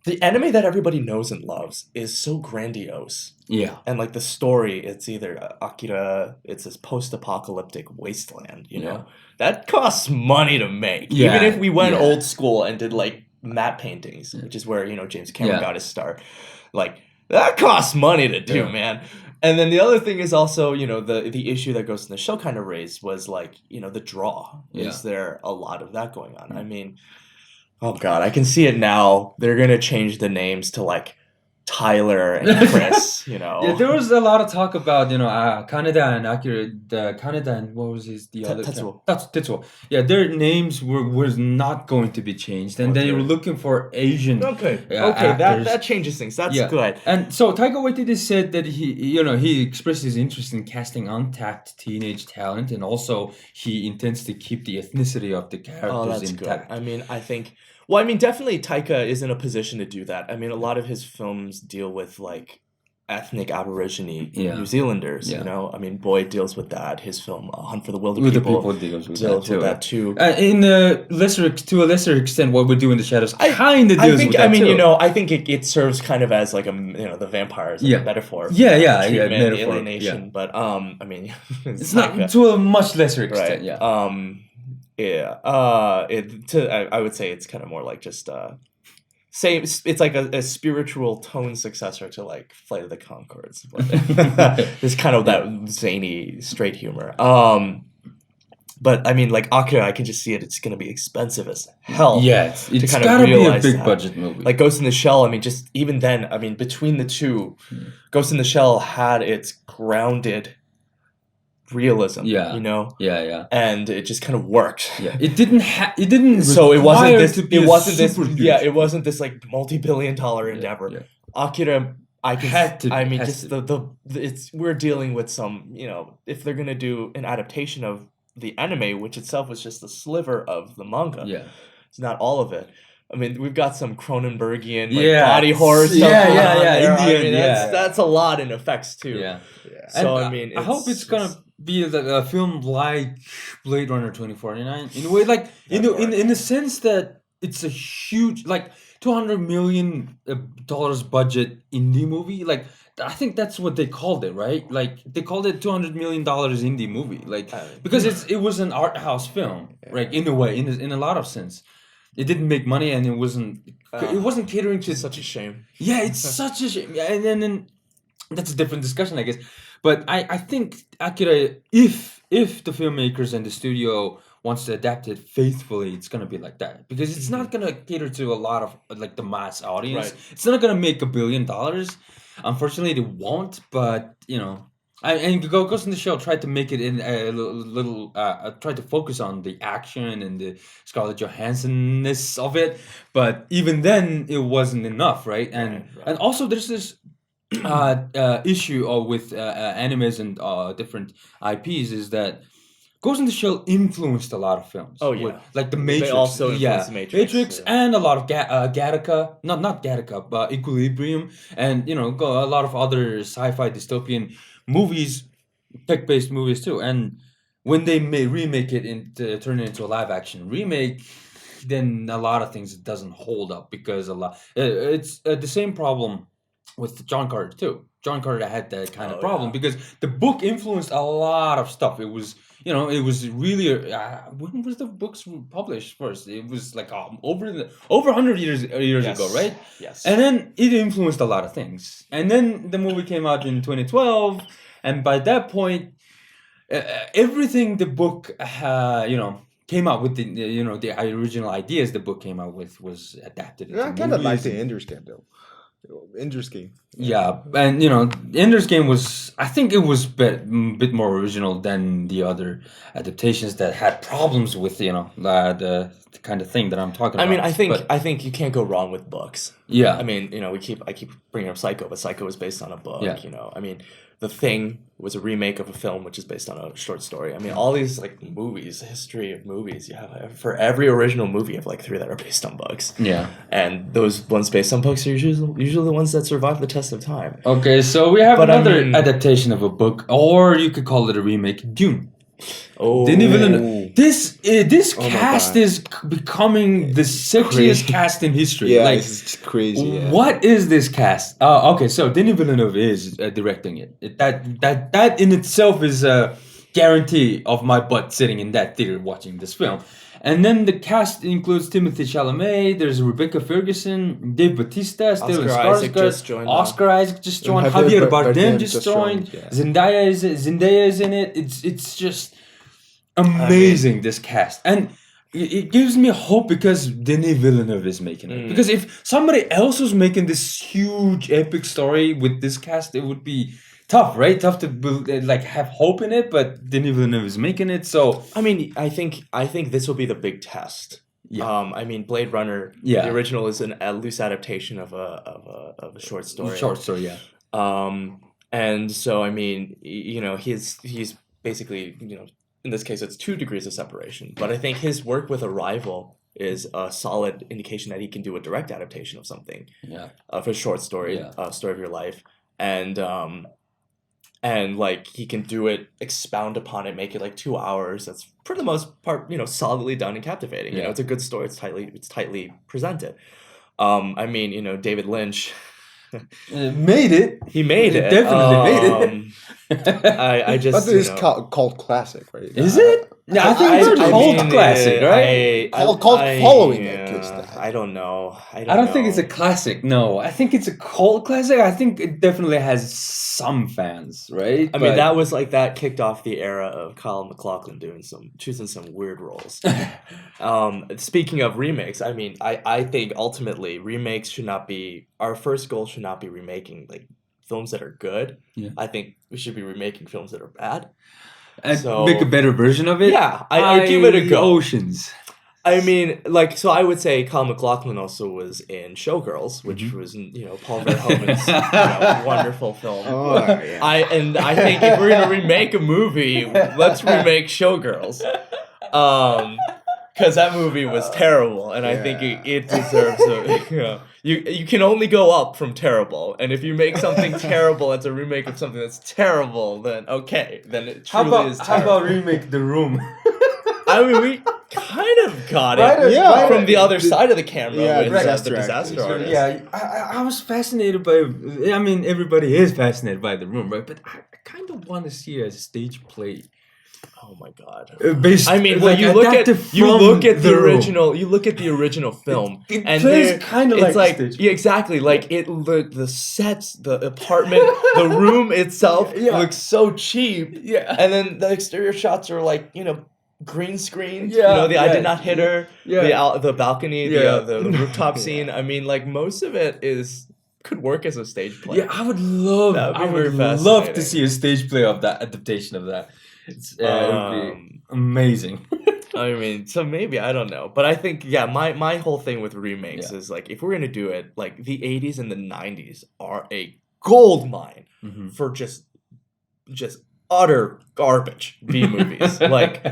the anime that everybody knows and loves is so grandiose. Yeah. And like the story, it's either Akira, it's this post-apocalyptic wasteland, you know? That costs money to make. Yeah. Even if we went old school and did like matte paintings, which is where, James Cameron got his start. Like, that costs money to do, man. And then the other thing is also, the issue that Ghost in the Shell kind of raised was like, the draw. Is there a lot of that going on? I mean, oh God, I can see it now. They're going to change the names to like Tyler and Chris, Yeah, there was a lot of talk about, Kaneda and Akira, Kaneda and what was the other? Tetsuo. That's Tetsuo. Yeah, their names was not going to be changed, and they were looking for Asian. Okay, actors. that changes things. That's good. And so Taika Waititi said that he expressed his interest in casting untapped teenage talent, and also he intends to keep the ethnicity of the characters intact. Good. I mean, I mean, definitely Taika is in a position to do that. I mean, a lot of his films deal with like ethnic Aborigine New Zealanders. I mean, Boyd deals with that. His film Hunt for the Wilder People deals with that too. To a lesser extent, What We Do in the Shadows kind of deals with that too. I think it serves kind of as like the vampires metaphor. Metaphor. Alienation. But I mean, it's not to a much lesser extent. Right. I would say it's kind of more like just same. It's like a spiritual tone successor to like Flight of the Conchords. It's kind of that zany straight humor. But I mean, like Akira, I can just see it. It's going to be expensive as hell. Yeah, it's got to be a big budget movie. Like Ghost in the Shell. I mean, just even then, I mean, between the two, Ghost in the Shell had its grounded realism, and it just kind of worked. It didn't so it wasn't this like multi-billion-dollar endeavor. Akira, we're dealing with some, if they're gonna do an adaptation of the anime, which itself was just a sliver of the manga, it's not all of it. I mean, we've got some Cronenbergian body horror stuff. That's a lot in effects too. So and I mean, I hope it's gonna be a film like Blade Runner 2049 in a way, like in the sense that it's a huge like $200 million budget indie movie. Like I think that's what they called it, right? Like they called it $200 million indie movie, like because it was an art house film, right? In a way, in a lot of sense. It didn't make money, and it wasn't catering to. It's such a shame. Yeah, it's such a shame. Yeah, and then that's a different discussion, I guess. But I think Akira, if the filmmakers and the studio wants to adapt it faithfully, it's gonna be like that, because it's not gonna cater to a lot of like the mass audience. Right. It's not gonna make $1 billion. Unfortunately, it won't. But and Ghost in the Shell tried to make it in a little tried to focus on the action and the Scarlett Johansson-ness of it, but even then it wasn't enough, right? And also there's this issue with animes and different IPs is that Ghost in the Shell influenced a lot of films. Oh, yeah. Like the Matrix. They also influenced the Matrix. Yeah. And a lot of Gattaca, not Gattaca, but Equilibrium, and a lot of other sci-fi dystopian movies, tech-based movies too. And when they remake it and turn it into a live-action remake, then a lot of things doesn't hold up because it's the same problem with John Carter too. John Carter had that kind of problem because the book influenced a lot of stuff. It was it was really when was the books published first? It was like over 100 years ago, right? Yes. And then it influenced a lot of things. And then the movie came out in 2012, and by that point, everything the book came out with the original ideas the book came out with was adapted. I kind of like the Ender's Game though. Ender's Game. Yeah, and Ender's Game was, I think it was a bit more original than the other adaptations that had problems with the kind of thing that I'm talking about. I mean, I think you can't go wrong with books. Yeah. I mean, I keep bringing up Psycho, but Psycho is based on a book. Yeah. I mean, The Thing was a remake of a film which is based on a short story. I mean, all these movies, history of movies, you have for every original movie, you have 3 that are based on books. Yeah. And those ones based on books are usually the ones that survive the test of time. Okay, so we have another adaptation of a book, or you could call it a remake, Dune. Oh, Denis Villeneuve. This cast is becoming the sexiest cast in history. Yeah, it's crazy. Yeah. What is this cast? Okay, so Denis Villeneuve is directing it. That in itself is a guarantee of my butt sitting in that theater watching this film. And then the cast includes Timothée Chalamet, there's Rebecca Ferguson, Dave Bautista, Stellan Skarsgård, Oscar Isaac just joined, Javier Bardem just joined, Zendaya is in it. It's just amazing, this cast. And it gives me hope because Denis Villeneuve is making it. Because if somebody else was making this huge epic story with this cast, it would be tough, right? Tough to have hope in it, but Denis Villeneuve is making it. So I mean, I think this will be the big test. Yeah. I mean, Blade Runner. Yeah. The original is a loose adaptation of a short story. Short story, yeah. And so I mean, he's basically in this case it's 2 degrees of separation. But I think his work with Arrival is a solid indication that he can do a direct adaptation of something. Yeah. Of a short story, story of your life, and he can do it, expound upon it, make it 2 hours. That's for the most part, solidly done and captivating. Yeah. It's a good story. It's tightly presented. I mean, David Lynch made it. He made it. Definitely made it. I just. But it's called classic, right? Is it? Yeah, I think it's a cult classic, right? Called following it. I don't know. I don't think it's a classic. No, I think it's a cult classic. I think it definitely has some fans, right? I mean, that was that kicked off the era of Kyle MacLachlan choosing some weird roles. Speaking of remakes, I mean, I think ultimately remakes should not be our first goal. Should not be remaking films that are good. Yeah. I think we should be remaking films that are bad. And make a better version of it. Yeah, I give it a go. Oceans. I mean, so I would say Kyle MacLachlan also was in Showgirls, which was Paul Verhoeven's wonderful film. Oh, yeah. I think if we're gonna remake a movie, let's remake Showgirls, because that movie was terrible, and I think it deserves a. You can only go up from terrible, and if you make something terrible as a remake of something that's terrible, then okay, then it truly is terrible. How about remake The Room? I mean, we kind of got it from the other side of the camera with the Disaster Artist. Yeah, I was fascinated by. I mean, everybody is fascinated by The Room, right? But I kind of want to see it as a stage play. Oh my god! I mean, well, you look at the original. You look at the original film, and plays kind of like stage. Yeah, exactly. The sets, the apartment, the room itself looks so cheap. Yeah, and then the exterior shots are green screen. Yeah, I did not hit her. Yeah, the balcony. The rooftop scene. I mean, most of it could work as a stage play. Yeah, I would love to see a stage play of that adaptation of that. It would be amazing. I mean, so maybe, I don't know. But I think, my whole thing with remakes is, if we're going to do it, the 80s and the 90s are a gold mine Mm-hmm. for just utter garbage B movies, like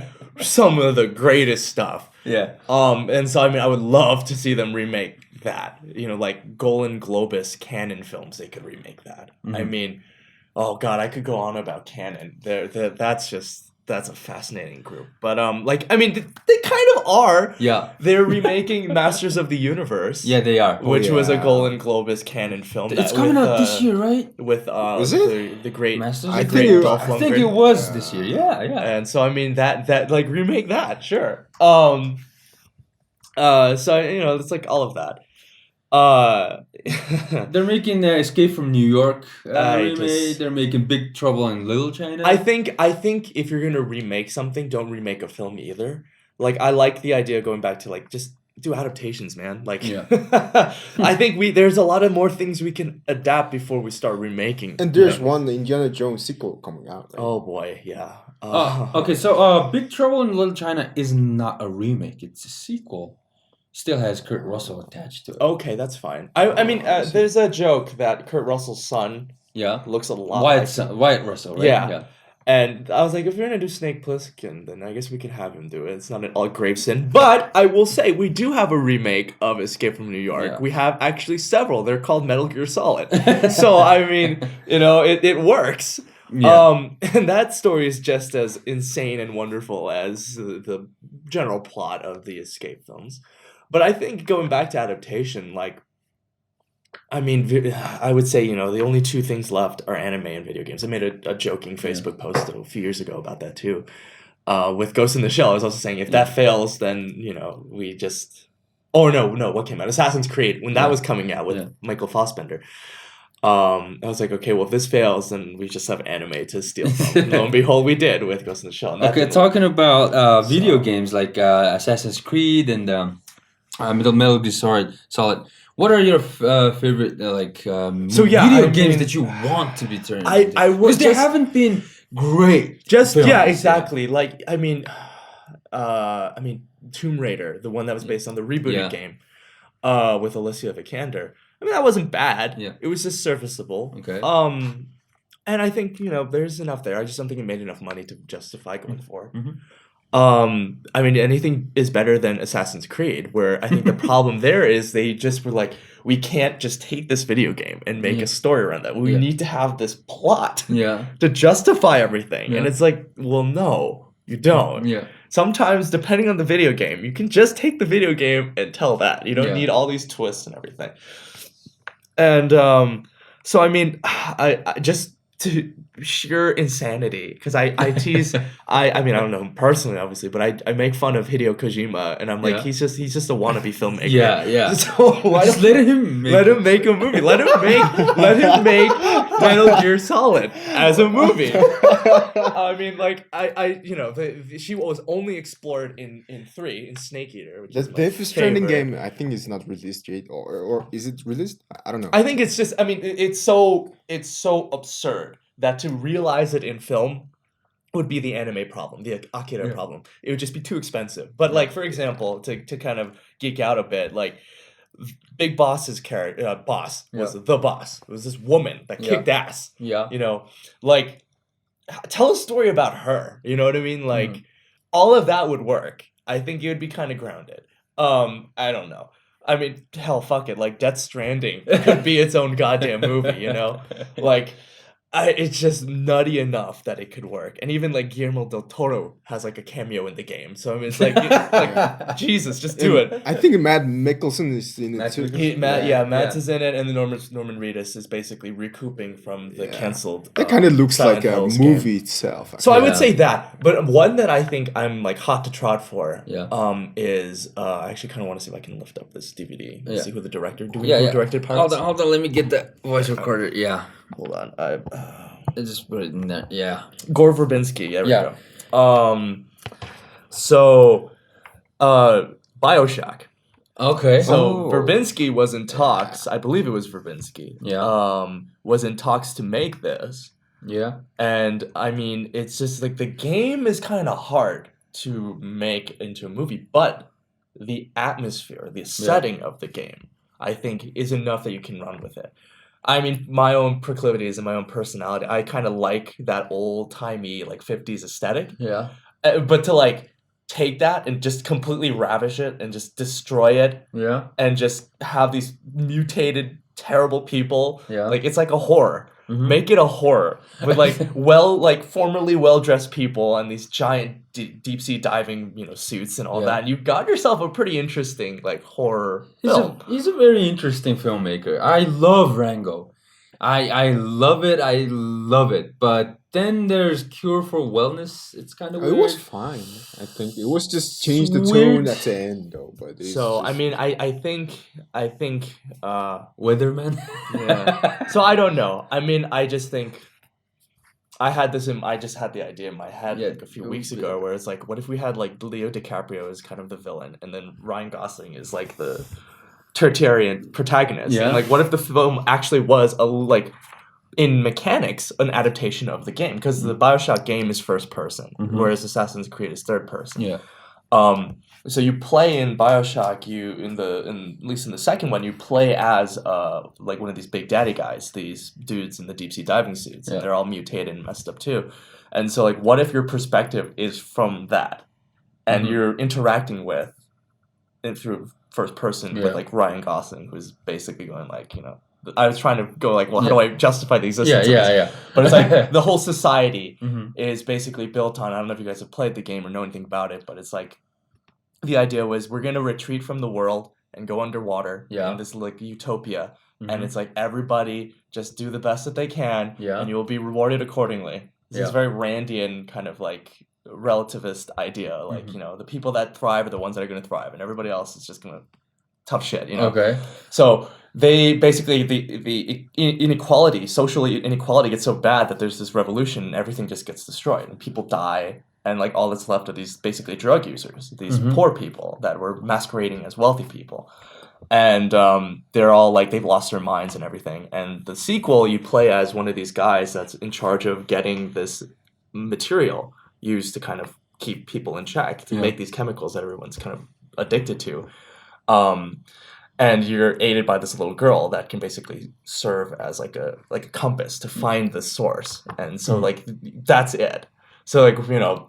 some of the greatest stuff. Yeah. And so I mean, I would love to see them remake that. Like Golden Globus Canon films, they could remake that. I Mhm. mean, oh god, I could go on about Canon. That's a fascinating group. But I mean, they kind of are. Yeah. They're remaking Masters of the Universe. Yeah, they are. Which was a yeah. Golden Globus Canon film. It's coming out this year, right? With Is it? the great Masters I of think the it- Dolph I think Lundgren. it was this year. Yeah, yeah. And so I mean that like remake that, sure. So it's like all of that. They're making Escape from New York I remake. just- They're making Big Trouble in Little China. I think if you're gonna remake something, don't remake a film either. Like I like the idea of going back to like just do adaptations, man. Like Yeah. I think there's a lot of more things we can adapt before we start remaking. And there's them. one Indiana Jones sequel coming out. Right? Oh boy, yeah. Okay, so Big Trouble in Little China is not a remake. It's a sequel. Still has Kurt Russell attached to it. Okay, that's fine. I mean, I see. there's a joke that Kurt Russell's son Yeah. looks a lot like Wyatt Russell, right? Yeah. And I was like, if you're gonna do Snake Plissken, then I guess we can have him do it. It's not an all grave sin. But I will say we do have a remake of Escape from New York. Yeah. We have actually several. They're called Metal Gear Solid. So I mean, it works. Yeah. And that story is just as insane and wonderful as the general plot of the Escape films. But I think going back to adaptation, like, I mean, I would say, the only two things left are anime and video games. I made a joking Facebook post a few years ago about that too. With Ghost in the Shell, I was also saying if that fails, then, we just... Oh, no, what came out? Assassin's Creed, when that was coming out with Michael Fassbender. I was like, okay, well, if this fails, then we just have anime to steal from. Lo and behold, we did with Ghost in the Shell. And that Okay, didn't talking about video games like Assassin's Creed and Metal Gear Solid. What are your favorite video games that you want to be turned into? I would Because they just- haven't been great. Just films, yeah, yeah. exactly. Like I mean, Tomb Raider, the one that was based on the rebooted Yeah. game, with Alicia Vikander. I mean, that wasn't bad. Yeah. It was just serviceable. Okay. And I think there's enough there. I just don't think it made enough money to justify going for it. Mhm. I mean, anything is better than Assassin's Creed, where I think the problem there is they just were like, we can't just take this video game and make Yeah. a story around that. We Yeah. need to have this plot Yeah. to justify everything. And Yeah. it's like, well, no, you don't. Yeah. Sometimes, depending on the video game, you can just take the video game and tell that. You don't Yeah. need all these twists and everything. And so, I mean, I just to sheer insanity, because I tease, I mean, I don't know him personally, obviously, but I make fun of Hideo Kojima, and I'm like, Yeah. he's just a wannabe filmmaker. Yeah. So why Just don't let him make let him make a movie. Let him make Metal Gear Solid as a movie. I mean, like she was only explored in 3 in Snake Eater, which The is my Death Stranding favorite. game, I think, is not released yet, or is it released? I don't know. I think it's just. I mean, it's so absurd that to realize it in film would be the anime problem, the Akira Yeah. problem. It would just be too expensive. But like, for example, to kind of geek out a bit, like Big Boss's character, boss was the boss. It was this woman that Yeah. kicked ass. Yeah. Like tell a story about her. You know what I mean? Like all of that would work. I think it would be kind of grounded. I don't know. I mean, hell, fuck it. Like Death Stranding could be its own goddamn movie. Like. It's just nutty enough that it could work, and even like Guillermo del Toro has like a cameo in the game. So I mean, it's like, like Jesus, just do it. I think Matt Mickelson is in it Matt too. Mickelson? Matt Yeah. is in it, and then Norman Reedus is basically recouping from the Yeah. canceled. That kind of looks Silent like a Hills movie game. itself. So I would Yeah. say that, but one that I think I'm like hot to trot for, Yeah. is I actually kind of want to see if I can lift up this DVD, and Yeah. see who the director, who directed Pirates. Hold on, let me get the voice recorder. Yeah. Hold on, I just put it in there. Yeah. Gore Verbinski. There we Yeah. go. So, BioShock. Okay. So Verbinski was in talks. I believe it was Verbinski. Yeah. Was in talks to make this, Yeah. and I mean, it's just like the game is kind of hard to make into a movie, but the atmosphere, the setting of the game, I think, is enough that you can run with it. I mean, my own proclivities and my own personality, I kind of like that old-timey, like, 50s aesthetic. Yeah. But to, like, take that and just completely ravish it and just destroy it Yeah. and just have these mutated, terrible people. Yeah. Like, it's like a horror. Mhm. Make it a horror with, like, formerly well-dressed people and these giant deep-sea diving, suits and all Yeah. that. And you've got yourself a pretty interesting, like, horror film. He's a very interesting filmmaker. I love Rango. I love it. I love it. But then there's Cure for Wellness. It's kind of It weird. was fine. I think it was just changed the Weird. tone at the end though. But it's So, I just- mean, I think, Weatherman. yeah. So I don't know. I mean, I just think I just had the idea in my head Yeah, like a few it weeks was ago where it's like, what if we had like Leo DiCaprio as kind of the villain and then Ryan Gosling is like the tertiary protagonist? Yeah. And, like, what if the film actually was in mechanics an adaptation of the game? Because the BioShock game is first person, Mhm. whereas Assassin's Creed is third person. Yeah. So you play in BioShock, at least in the second one, you play as like one of these big daddy guys, these dudes in the deep sea diving suits. Yeah. And they're all mutated and messed up too. And so, like, what if your perspective is from that, and Mhm. you're interacting with it through first person Yeah. with like Ryan Gosling, who's basically going like, I was trying to go like, well, how do I justify the Yeah. existence of this? Yeah. But it's like the whole society Mhm. is basically built on, I don't know if you guys have played the game or know anything about it, but it's like the idea was we're going to retreat from the world and go underwater Yeah. in this like utopia. And Mhm. it's like everybody just do the best that they can Yeah. and you will be rewarded accordingly. It's this Yeah. very Randian kind of like relativist idea. Like, Mhm. the people that thrive are the ones that are going to thrive and everybody else is just going to tough shit, Okay. So they basically the inequality, social inequality gets so bad that there's this revolution and everything just gets destroyed and people die and like all that's left are these basically drug users, these Mhm. poor people that were masquerading as wealthy people. And they're all like they've lost their minds and everything. And the sequel you play as one of these guys that's in charge of getting this material used to kind of keep people in check, to Yeah. make these chemicals that everyone's kind of addicted to. And you're aided by this little girl that can basically serve as like a compass to find the source. And so Mhm. like that's it. So like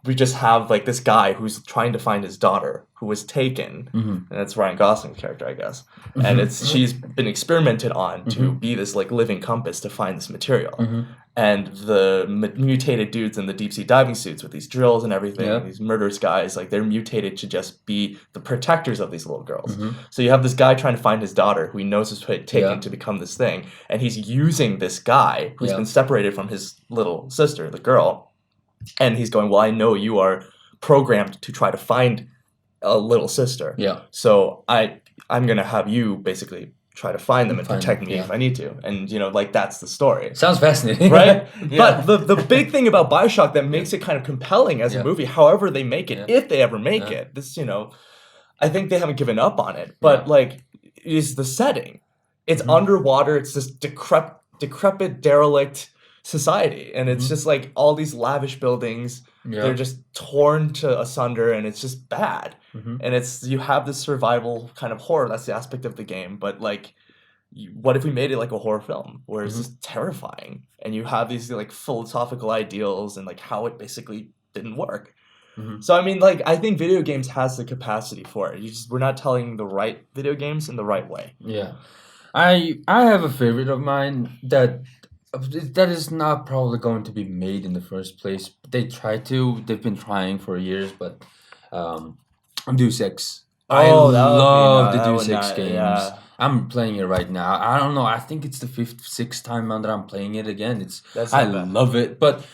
we just have like this guy who's trying to find his daughter who was taken, Mhm. and it's Ryan Gosling's character, I guess. Mhm. And she's been experimented on to Mhm. be this like living compass to find this material. Mhm. And the mutated dudes in the deep sea diving suits with these drills and everything, Yeah. these murderous guys, like they're mutated to just be the protectors of these little girls. Mhm. So you have this guy trying to find his daughter who he knows is taken Yeah. to become this thing, and he's using this guy who's Yeah. been separated from his little sister, the girl, and he's going, well, I know you are programmed to try to find a little sister. Yeah. So I'm gonna have you basically try to find them and Find protect them, me yeah. if I need to. And like that's the story. Sounds fascinating. Right? Yeah. But the big thing about BioShock that makes it kind of compelling as Yeah. a movie, however they make it, Yeah. if they ever make Yeah. it, this, I think they haven't given up on it. But like is the setting. It's Mhm. underwater, it's this decrepit, derelict society. And it's Mhm. just like all these lavish buildings. Yeah. They're just torn to asunder and it's just bad. Mhm. And you have this survival kind of horror. That's the aspect of the game. But like, what if we made it like a horror film where it's Mhm. just terrifying and you have these like philosophical ideals and like how it basically didn't work. Mhm. So I mean, like, I think video games has the capacity for it. We're not telling the right video games in the right way. Yeah, I have a favorite of mine that is not probably going to be made in the first place. They've been trying for years, but Deus Ex. I Oh, that would be love nice. the That Deus would Ex not- games. yeah. I'm playing it right now. I don't know. I think it's the fifth, sixth time now that I'm playing it again. That's I not bad. love it, but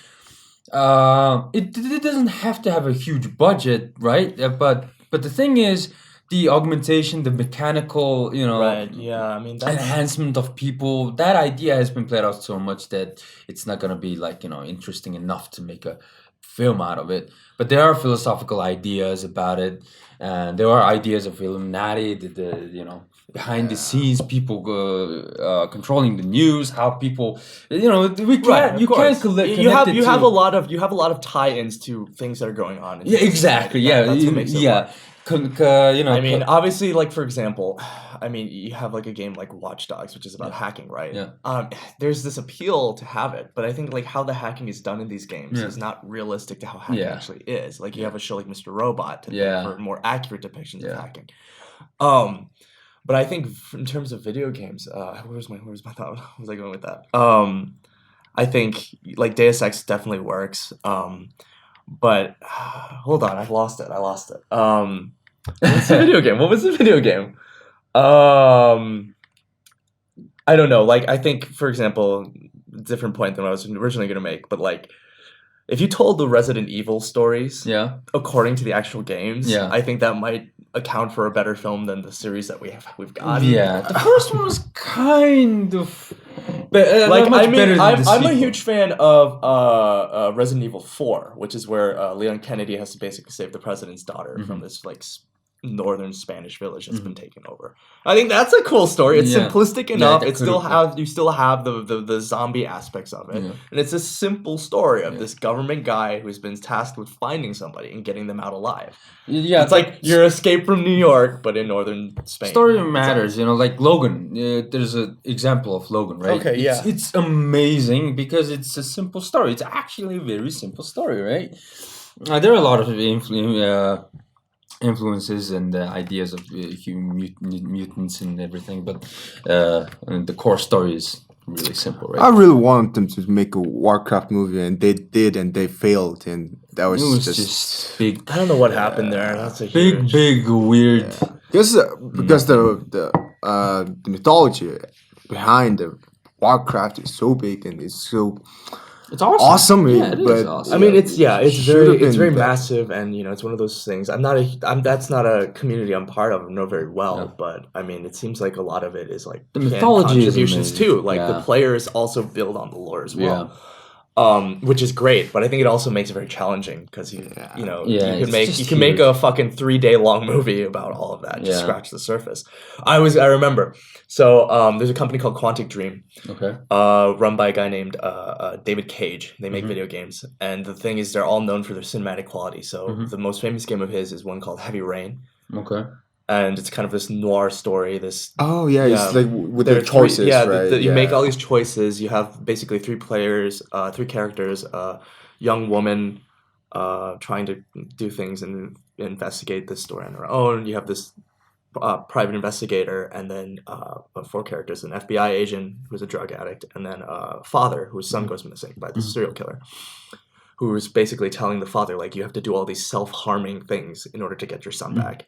it doesn't have to have a huge budget, right? But the thing is, the augmentation, the mechanical, Right. Yeah. I mean, that's enhancement of people, that idea has been played out so much that it's not gonna be like interesting enough to make a film out of it. But there are philosophical ideas about it, and there are ideas of Illuminati, the behind the scenes people controlling the news, how people we can't right. you can't collect You have a lot of tie-ins to things that are going on. in yeah, society. exactly. Yeah, That's what makes it yeah. work. I mean, obviously, like for example, I mean, you have like a game like Watch Dogs, which is about hacking, right? Yeah. There's this appeal to have it, but I think like how the hacking is done in these games is not realistic to how hacking actually is. Like you have a show like Mr. Robot to for more accurate depictions of hacking. But I think in terms of video games, where's my thought? Where was I going with that? I think like Deus Ex definitely works. But hold on, I lost it. What's the video game? What was the video game? I don't know. Like, I think, for example, different point than what I was originally going to make, but like, if you told the Resident Evil stories according to the actual games, I think that might account for a better film than the series that we've got. Yeah, the first one was kind of, like much better than the I'm a sequel. huge fan of Resident Evil 4, which is where Leon Kennedy has to basically save the president's daughter from this like northern Spanish village that's been taken over. I think that's a cool story. It's simplistic enough. It still you still have the zombie aspects of it, and it's a simple story of this government guy who's been tasked with finding somebody and getting them out alive. Yeah, it's like your escape from New York, but in northern Spain. Story matters, like Logan. There's an example of Logan, right? Okay, it's amazing because it's a simple story. It's actually a very simple story, right? There are a lot of influences and ideas of mutants and everything, but the core story is really simple, right? I really wanted them to make a Warcraft movie, and they did, and they failed, and that was, It was just big. I don't know what happened there. That's a Big, weird. because the mythology behind the Warcraft is so big and it's so It's awesome. awesome. Yeah, it is but awesome. I mean, it's should've very been massive, and it's one of those things. That's not a community I'm part of. I know very well, but I mean, it seems like a lot of it is like The mythology is contributions amazing. too. Like the Yeah. players also build on the lore as well. Which is great, but I think it also makes it very challenging because you can make a fucking 3-day long movie about all of that. Just scratch the surface. I remember. So there's a company called Quantic Dream, run by a guy named David Cage. They make video games, and the thing is, they're all known for their cinematic quality. So the most famous game of his is one called Heavy Rain. Okay. And it's kind of this noir story. It's like with their choices, right? You make all these choices. You have basically 3 characters, a young woman trying to do things and investigate this story on her own. You have this private investigator, and then 4 characters: an FBI agent who's a drug addict, and then a father whose son goes missing by the serial killer, who is basically telling the father, like, you have to do all these self-harming things in order to get your son back.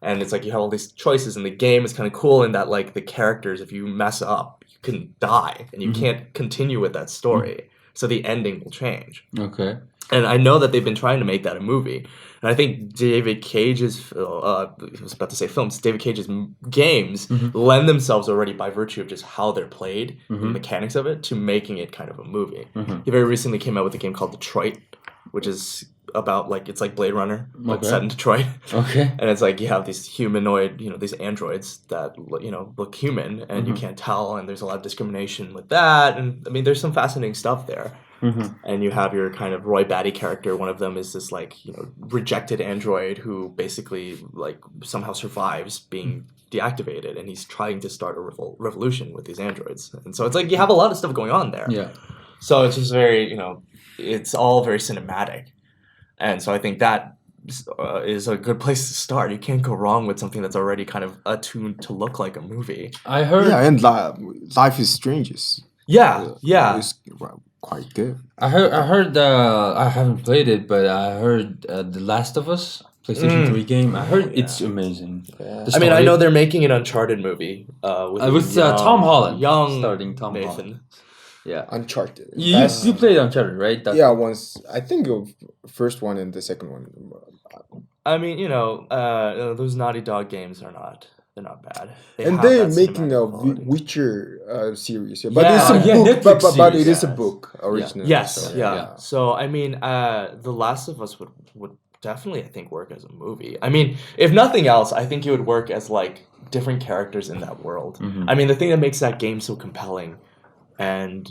And it's like you have all these choices, and the game is kind of cool in that, like, the characters, if you mess up, you can die, and you can't continue with that story. So the ending will change. Okay. And I know that they've been trying to make that a movie. And I think David Cage's, I was about to say films, David Cage's games lend themselves already by virtue of just how they're played, the mechanics of it, to making it kind of a movie. He very recently came out with a game called Detroit, which is about, like, it's like Blade Runner, but set in Detroit. Okay. And it's like you have these humanoid, these androids that, look human, and you can't tell, and there's a lot of discrimination with that. And I mean, there's some fascinating stuff there. And you have your kind of Roy Batty character. One of them is this, like, rejected android who basically, like, somehow survives being deactivated, and he's trying to start a revolution with these androids. And so it's like you have a lot of stuff going on there. Yeah. So it's just very, it's all very cinematic. And so I think that is a good place to start. You can't go wrong with something that's already kind of attuned to look like a movie. I heard. Yeah, and Life is Strange is is quite good. I heard. I haven't played it, but I heard The Last of Us PlayStation 3 game. I heard it's amazing. Yeah. I mean, I know they're making an Uncharted movie with Tom Holland, starting Tom Nathan. Holland. Yeah, Uncharted. You played Uncharted, right? Once. I think the first one and the second one. I mean, those Naughty Dog games they're not bad. They're making a Witcher series. But Yeah. it's a Yeah, book. Netflix But it series. is a book originally. Yes, so, yeah. So I mean, The Last of Us would definitely, I think, work as a movie. I mean, if nothing else, I think it would work as, like, different characters in that world. I mean, the thing that makes that game so compelling and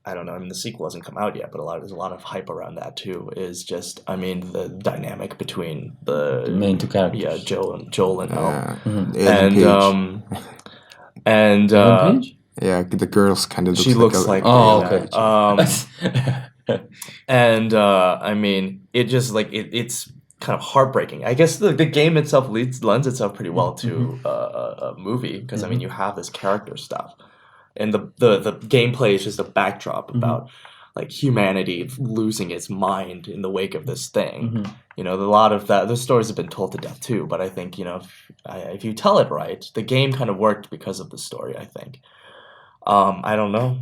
I don't know. I mean, the sequel hasn't come out yet, but there's a lot of hype around that too. Is just, I mean, the dynamic between The main two characters. yeah, Joel and Elle, Ellen and Page. and Ellen Page? Yeah, the girls kind of she looks like Oh, yeah, okay. and I mean, it just like it's kind of heartbreaking. I guess the game itself lends itself pretty well to a movie because I mean, you have this character stuff, and the gameplay is just a backdrop about like humanity losing its mind in the wake of this thing. You know, a lot of that, those stories have been told to death too. But I think, you know, if you tell it right, the game kind of worked because of the story. I think. I don't know.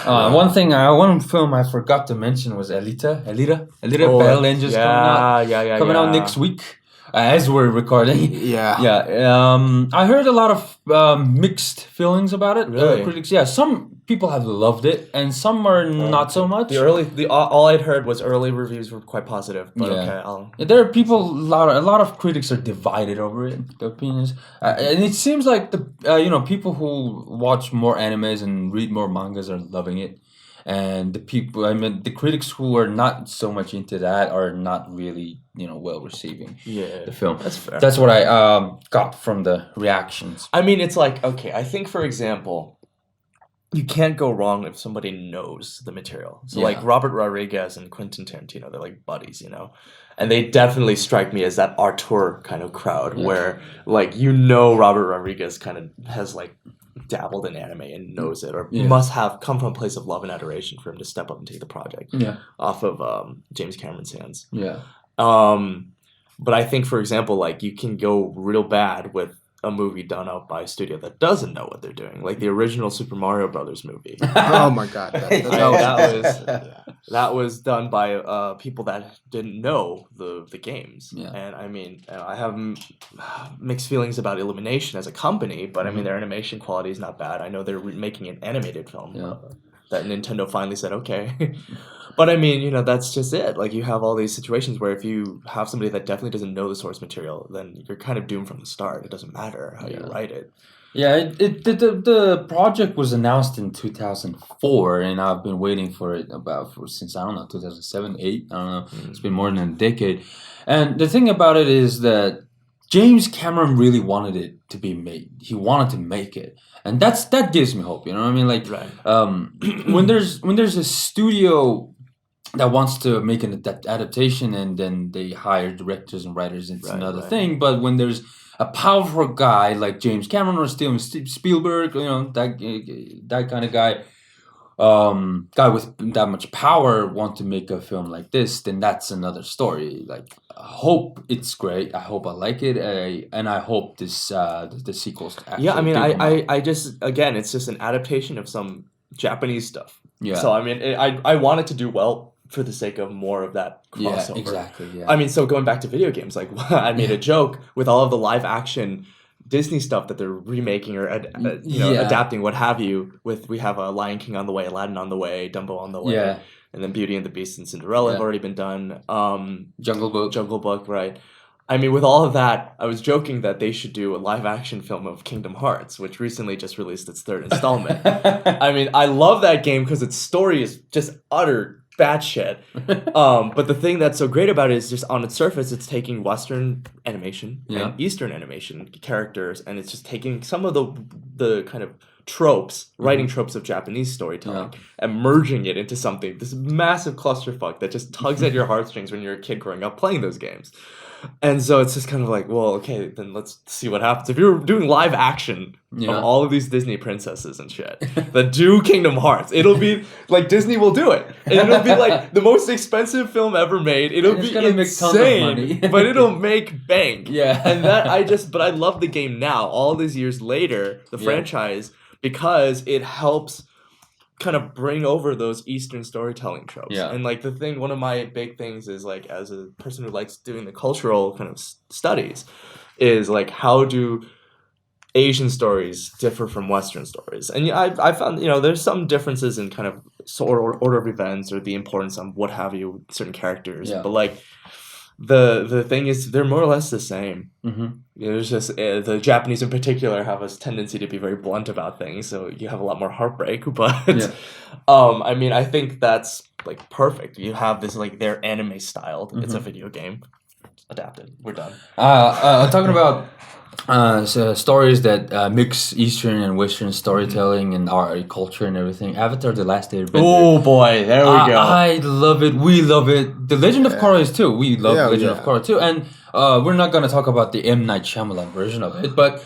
One film I forgot to mention was Alita Oh, Battle Angels coming out yeah. next week as we're recording. Yeah. I heard a lot of mixed feelings about it. Really? Critics, some people have loved it, and some are not so much. All I'd heard was early reviews were quite positive. But okay, There are people. A lot of critics are divided over it. The opinions, and it seems like the people who watch more animes and read more mangas are loving it, and the critics who are not so much into that are not really well receiving the film. That's fair. That's what I got from the reactions. I mean, it's like, okay, I think, for example, you can't go wrong if somebody knows the material. So, like, Robert Rodriguez and Quentin Tarantino, they're like buddies, And they definitely strike me as that auteur kind of crowd where, like, Robert Rodriguez kind of has, like, dabbled in anime and knows it, or must have come from a place of love and adoration for him to step up and take the project off of James Cameron's hands. But I think, for example, like, you can go real bad with a movie done out by a studio that doesn't know what they're doing, like the original Super Mario Brothers movie. Oh my god, that was done by people that didn't know the games. And I mean, I have mixed feelings about Illumination as a company, but I mean, their animation quality is not bad. I know they're making an animated film that Nintendo finally said okay. But I mean, that's just it. Like, you have all these situations where if you have somebody that definitely doesn't know the source material, then you're kind of doomed from the start. It doesn't matter how you write it. Yeah, the project was announced in 2004, and I've been waiting for it since, I don't know, 2007, 8, I don't know. It's been more than a decade. And the thing about it is that James Cameron really wanted it to be made. He wanted to make it. And that gives me hope, you know what I mean? Like, when there's a studio that wants to make an adaptation, and then they hire directors and writers, it's another thing. But when there's a powerful guy like James Cameron or Steven Spielberg, that kind of guy with that much power want to make a film like this, then that's another story. Like, I hope it's great. I hope I like it, and I hope the sequels. I mean, I just, again, it's just an adaptation of some Japanese stuff. So I mean, I want it to do well for the sake of more of that crossover. Exactly. I mean, so going back to video games, like, I made a joke with all of the live action Disney stuff that they're remaking or adapting, what have you. We have a Lion King on the way, Aladdin on the way, Dumbo on the way, and then Beauty and the Beast and Cinderella have already been done. Jungle Book, right? I mean, with all of that, I was joking that they should do a live action film of Kingdom Hearts, which recently just released its 3rd installment. I mean, I love that game because its story is just utter batshit. But the thing that's so great about it is just on its surface, it's taking Western animation and Eastern animation characters, and it's just taking some of the kind of tropes, writing tropes of Japanese storytelling, and merging it into something, this massive clusterfuck that just tugs at your heartstrings when you're a kid growing up playing those games. And so it's just kind of like, well, okay, then let's see what happens. If you're doing live action of all of these Disney princesses and shit that do Kingdom Hearts, it'll be like Disney will do it. And it'll be like the most expensive film ever made. It'll be insane, make tons of money. But it'll make bank. And but I love the game now, all these years later, the franchise, because it helps kind of bring over those Eastern storytelling tropes. And like one of my big things is, like, as a person who likes doing the cultural kind of studies, is like, how do Asian stories differ from Western stories? And I found, there's some differences in kind of order of events or the importance of what have you, certain characters. But like, the thing is they're more or less the same. Mm-hmm. There's just the Japanese in particular have a tendency to be very blunt about things, so you have a lot more heartbreak. But Yeah. I mean, I think that's like perfect. You have this like they're anime styled. It's a video game. It's adapted. We're done. Talking about stories that mix Eastern and Western storytelling and our culture and everything. Avatar: The Last Airbender. Oh boy, there we go. I love it. We love it. The Legend of Korra is too. We love Yeah, Legend yeah. of Korra too. And we're not gonna talk about the M. Night Shyamalan version of it, but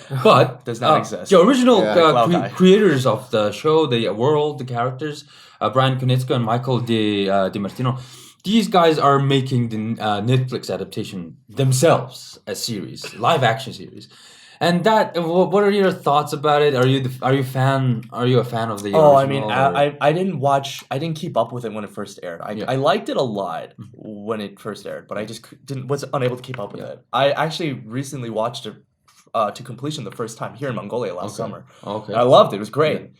Does not exist. The original Yeah. Cloud guy. creators of the show, the world, the characters, Brian Konietzko and Michael Di Martino. These guys are making the Netflix adaptation themselves, a series, live action series. And that, what are your thoughts about it? Are you a fan of the Oh, original? I mean, or- I didn't keep up with it when it first aired. I liked it a lot when it first aired, but I just was unable to keep up with it. I actually recently watched it to completion the first time here in Mongolia last summer. Okay. I loved it. It was great.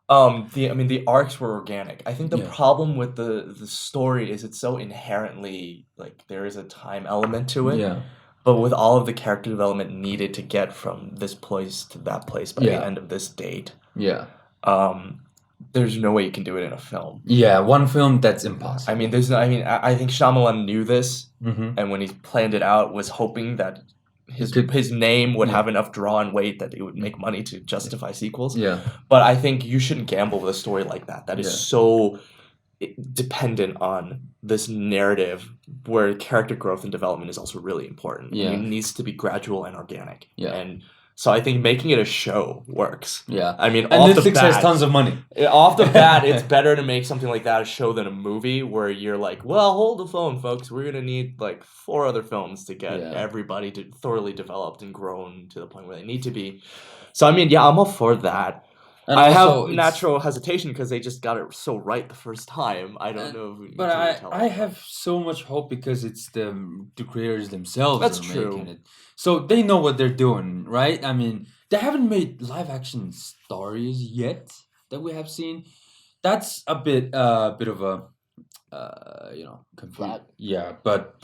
The arcs were organic. I think the problem with the story is it's so inherently like there is a time element to it. Yeah. But with all of the character development needed to get from this place to that place by the end of this date, Yeah. there's no way you can do it in a film. Yeah, one film that's impossible. I mean, I think Shyamalan knew this, Mm-hmm. and when he planned it out, was hoping that his Could- his name would have enough draw and weight that it would make money to justify sequels. Yeah. But I think you shouldn't gamble with a story like that. That is so dependent on this narrative where character growth and development is also really important. Yeah. It needs to be gradual and organic. Yeah. And so I think making it a show works. Yeah. I mean, And off the Netflix has bat, tons of money. off the bat, it's better to make something like that a show than a movie where you're like, well, hold the phone, folks. We're going to need like 4 other films to get everybody to thoroughly developed and grown to the point where they need to be. So, I mean, yeah, I'm all for that. And I also have it's- natural hesitation because they just got it so right the first time. I don't know. If we But can tell I them. have so much hope because it's the creators themselves That's that are true. making it. So they know what they're doing, right? I mean, they haven't made live action stories yet that we have seen. That's a bit of a complete. Yeah, but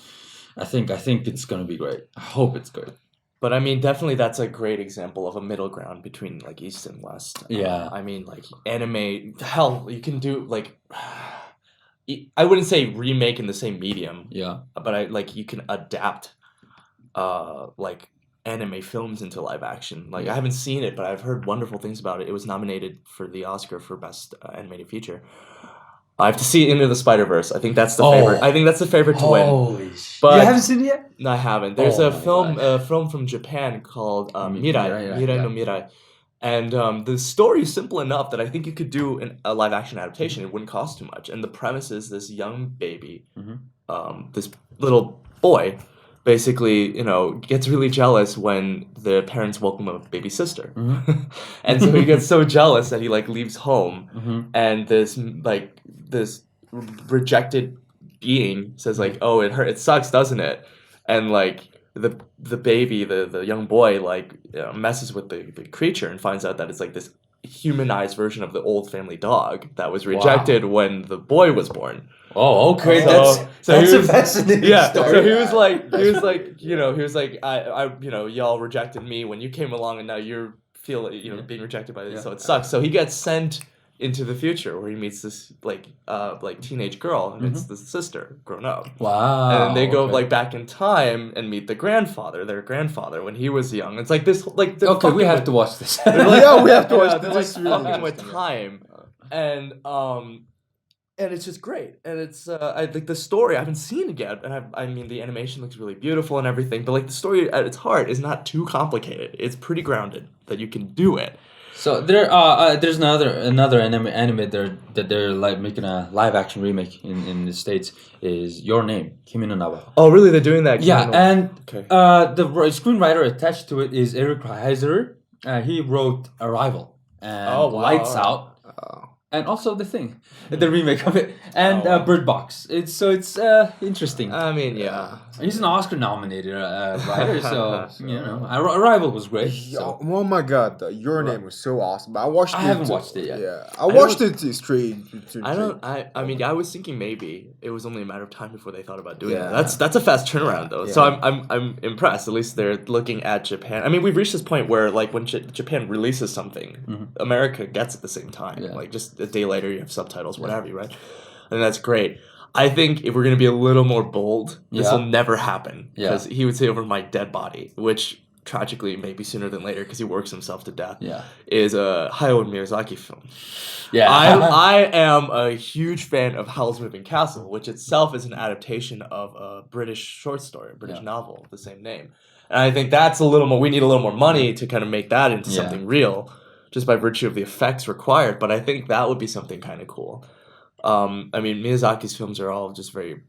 I think it's gonna be great. I hope it's good. But I mean, definitely that's a great example of a middle ground between like East and West. Yeah. I mean, like anime, hell, you can do like, I wouldn't say remake in the same medium, Yeah. but you can adapt, like anime films into live action. Like I haven't seen it, but I've heard wonderful things about it. It was nominated for the Oscar for Best Animated Feature. I have to see Into the Spider-Verse. I think that's the favorite. I think that's the favorite to win. Holy shit! But You haven't seen it yet? No, I haven't. There's Oh a my film from Japan called Mirai Mirai, no Mirai, and the story is simple enough that I think you could do a live action adaptation. It wouldn't cost too much. And the premise is this young baby, this little boy, basically, gets really jealous when the parents welcome a baby sister, and so he gets so jealous that he leaves home, and this rejected being says oh, it sucks, doesn't it? And the baby, the young boy messes with the creature and finds out that it's this humanized version of the old family dog that was rejected when the boy was born. Oh, okay. So That's he a was- fascinating Yeah, story. so he was y'all rejected me when you came along, and now you're being rejected by this, so it sucks. So he gets sent into the future where he meets this teenage girl, and it's the sister grown up. Wow. And then they go okay. back in time and meet their grandfather when he was young. It's this Okay, we have to watch this. Yeah, we have to watch they're this. Really fucking with interesting. time, and it's just great. And it's I like the story. I haven't seen it yet, and I mean the animation looks really beautiful and everything. But the story at its heart is not too complicated. It's pretty grounded that you can do it. So there's another anime that they're making a live action remake in the States is Your Name, Kimi no Nawa. Oh, really? They're doing that? Yeah, and Okay. the screenwriter attached to it is Eric Heiser. He wrote Arrival and Lights Out, and also The Thing, the remake of it, and Bird Box. It's interesting. I mean, yeah. He's an Oscar-nominated writer, so you know, Arrival was great. So. Oh my god, Your Name was so awesome. I watched. I haven't watched it yet. Yeah, I watched it straight. I mean, I was thinking maybe it was only a matter of time before they thought about doing that. That's a fast turnaround though. So I'm impressed. At least they're looking at Japan. I mean, we've reached this point where like when Japan releases something, America gets it at the same time. Yeah. Like just a day later, you have subtitles, whatever, right? And that's great. I think if we're gonna be a little more bold, this will never happen because he would say over my dead body, which tragically maybe sooner than later because he works himself to death. Is a Hayao Miyazaki film. I am a huge fan of Howl's Moving Castle, which itself is an adaptation of a British short story, a British novel of the same name. And I think that's a little more. We need a little more money to kind of make that into something real, just by virtue of the effects required. But I think that would be something kind of cool. I mean, Miyazaki's films are all just very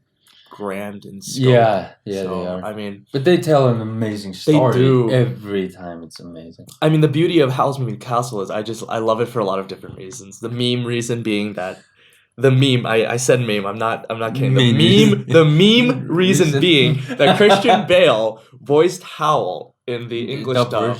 grand in scope. Yeah, so, they are. I mean, but they tell an amazing story. They do. Every time. It's amazing. I mean, the beauty of Howl's Moving Castle is I love it for a lot of different reasons. The meme reason being that I said meme. I'm not kidding. The meme reason being that Christian Bale voiced Howl in the English dub,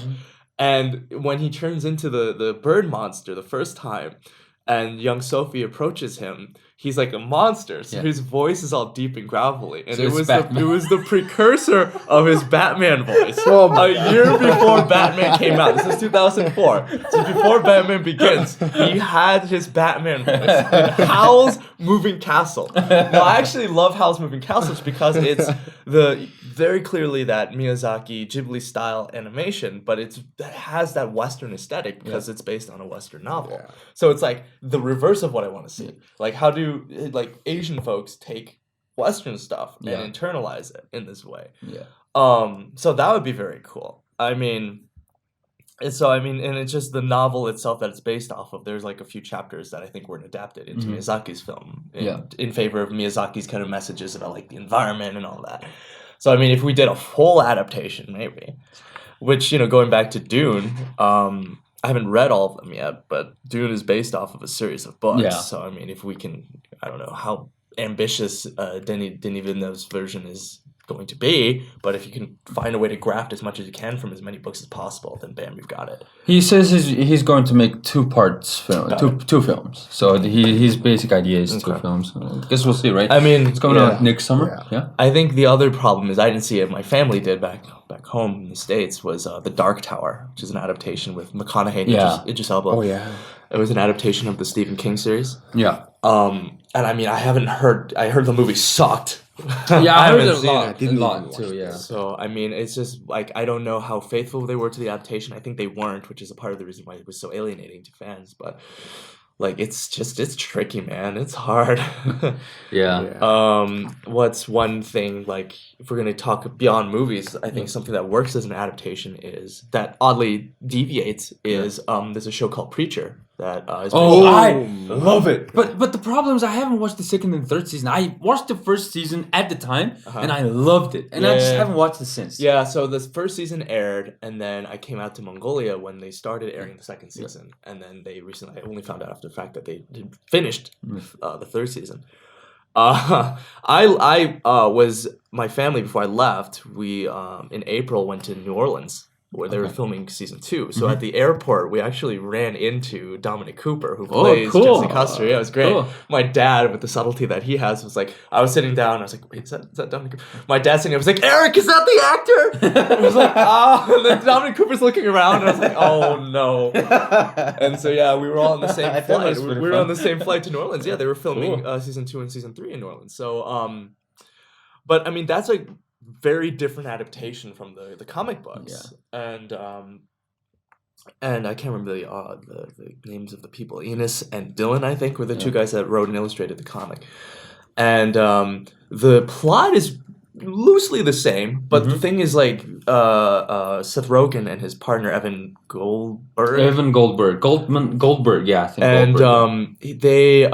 and when he turns into the bird monster the first time. And young Sophie approaches him. He's like a monster, so his voice is all deep and gravelly, and so it was the precursor of his Batman voice. A year before Batman came out, this is 2004. So before Batman Begins, he had his Batman voice. Howl's Moving Castle. Now, I actually love Howl's Moving Castle because it's very clearly that Miyazaki Ghibli style animation, but that has that Western aesthetic because it's based on a Western novel. Yeah. So it's like the reverse of what I want to see. Like how do like Asian folks take Western stuff and internalize it in this way? So that would be very cool. I mean, and it's just the novel itself that it's based off of. There's like a few chapters that I think weren't adapted into Miyazaki's film in favor of Miyazaki's kind of messages about like the environment and all that. So, I mean, if we did a full adaptation, maybe, which, going back to Dune, I haven't read all of them yet, but Dune is based off of a series of books. Yeah. So, I mean, if we can, I don't know how ambitious Denis Villeneuve's version is going to be, but if you can find a way to graft as much as you can from as many books as possible, then bam, you've got it. He says he's going to make two films. So his basic idea is two films. I guess we'll see, right? I mean, it's coming out next summer. Yeah. I think the other problem is I didn't see it. My family did back home in the States was The Dark Tower, which is an adaptation with McConaughey and Idris Elba. Oh yeah. It was an adaptation of the Stephen King series. Yeah. And I mean, I heard the movie sucked. Yeah, I heard it a lot too, yeah. So, I mean, it's just, like, I don't know how faithful they were to the adaptation. I think they weren't, which is a part of the reason why it was so alienating to fans. But, like, it's tricky, man. It's hard. What's one thing, like, if we're going to talk beyond movies, I think something that works as an adaptation is, that oddly deviates, is there's a show called Preacher. That is I love it. But the problem is I haven't watched the second and third season. I watched the first season at the time, and I loved it. And I just haven't watched it since. Yeah, so the first season aired, and then I came out to Mongolia when they started airing the second season. And then I only found out after the fact that they had finished the third season. I was, my family, before I left, we, in April, went to New Orleans, where they were filming season 2. So at the airport, we actually ran into Dominic Cooper, who plays Jesse Custer. Yeah, it was great. Cool. My dad, with the subtlety that he has, was like, I was sitting down, I was like, wait, is that Dominic Cooper? My dad sitting there was like, Eric, is that the actor? I was like, and then Dominic Cooper's looking around, and I was like, oh no. And so yeah, we were all on the same flight. We were on the same flight to New Orleans. Yeah, they were filming season 2 and season 3 in New Orleans. So, but I mean, that's a very different adaptation from the comic books, and I can't remember the names of the people. Enos and Dylan, I think, were the two guys that wrote and illustrated the comic, and the plot is loosely the same, but the thing is, like, Seth Rogen and his partner Evan Goldberg, yeah, I think Goldberg. They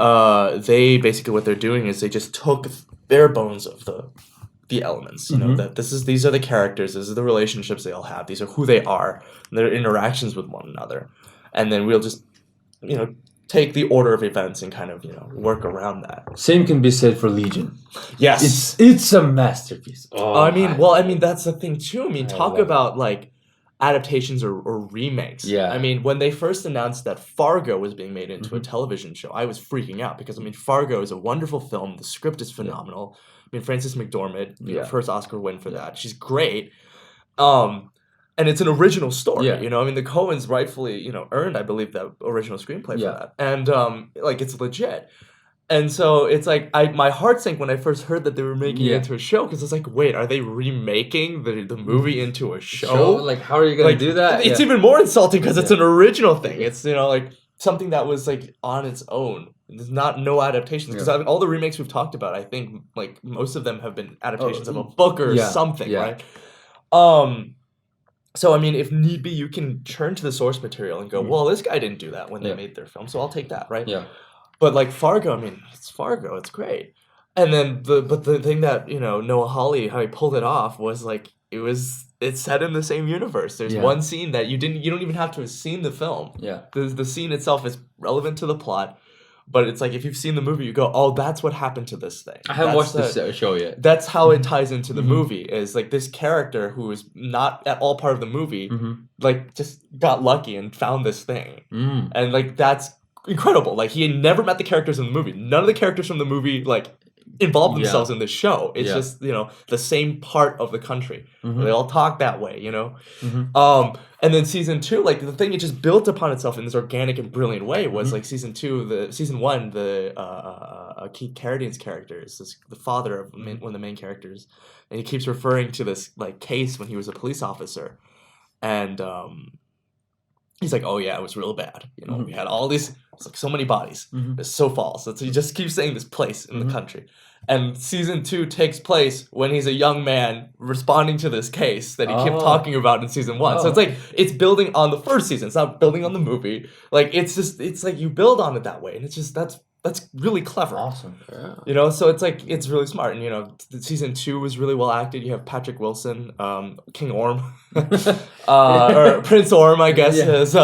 basically, what they're doing is they just took bare bones of the elements, you know, that these are the characters, these are the relationships they all have, these are who they are, and their interactions with one another, and then we'll just, take the order of events and kind of work around that. Same can be said for Legion. Yes, it's a masterpiece. I mean, that's the thing too. I mean, talk about like adaptations or remakes. Yeah. I mean, when they first announced that Fargo was being made into a television show, I was freaking out because I mean, Fargo is a wonderful film. The script is phenomenal. I mean, Frances McDormand, first Oscar win for that. She's great. And it's an original story, Yeah. I mean, the Coens rightfully, earned, I believe, the original screenplay for that. And, like, it's legit. And so it's like, my heart sank when I first heard that they were making it into a show, because it's like, wait, are they remaking the movie into a show? Like, how are you going to do that? It's even more insulting because it's an original thing. It's, like, something that was, like, on its own. There's no adaptations. Because all the remakes we've talked about, I think, like, most of them have been adaptations of a book or something, right? So, I mean, if need be, you can turn to the source material and go, well, this guy didn't do that when they made their film, so I'll take that, right? Yeah. But, like, Fargo, I mean, it's Fargo. It's great. And then the thing that, Noah Hawley, how he pulled it off was, like, it's set in the same universe. There's one scene that you don't even have to have seen the film. Yeah. The scene itself is relevant to the plot. But it's like, if you've seen the movie, you go, oh, that's what happened to this thing. I haven't watched this show yet. That's how it ties into the movie, is like this character who is not at all part of the movie, like just got lucky and found this thing. And like, that's incredible. Like, he had never met the characters in the movie. None of the characters from the movie, like, involve themselves in this show. It's just, the same part of the country. They all talk that way, And then season 2, like, the thing it just built upon itself in this organic and brilliant way was like season 1, Keith Carradine's character is the father of one of the main characters, and he keeps referring to this like case when he was a police officer, and he's like, oh yeah, it was real bad. We had all these, it's like so many bodies. It's so false. So he just keeps saying this place in the country. And season 2 takes place when he's a young man responding to this case that he kept talking about in season 1. So it's like, it's building on the first season. It's not building on the movie. Like, it's like you build on it that way. And it's just, that's really clever. Awesome. Yeah. So it's like, it's really smart. And, season 2 was really well acted. You have Patrick Wilson, King Orm, or Prince Orm, I guess, is,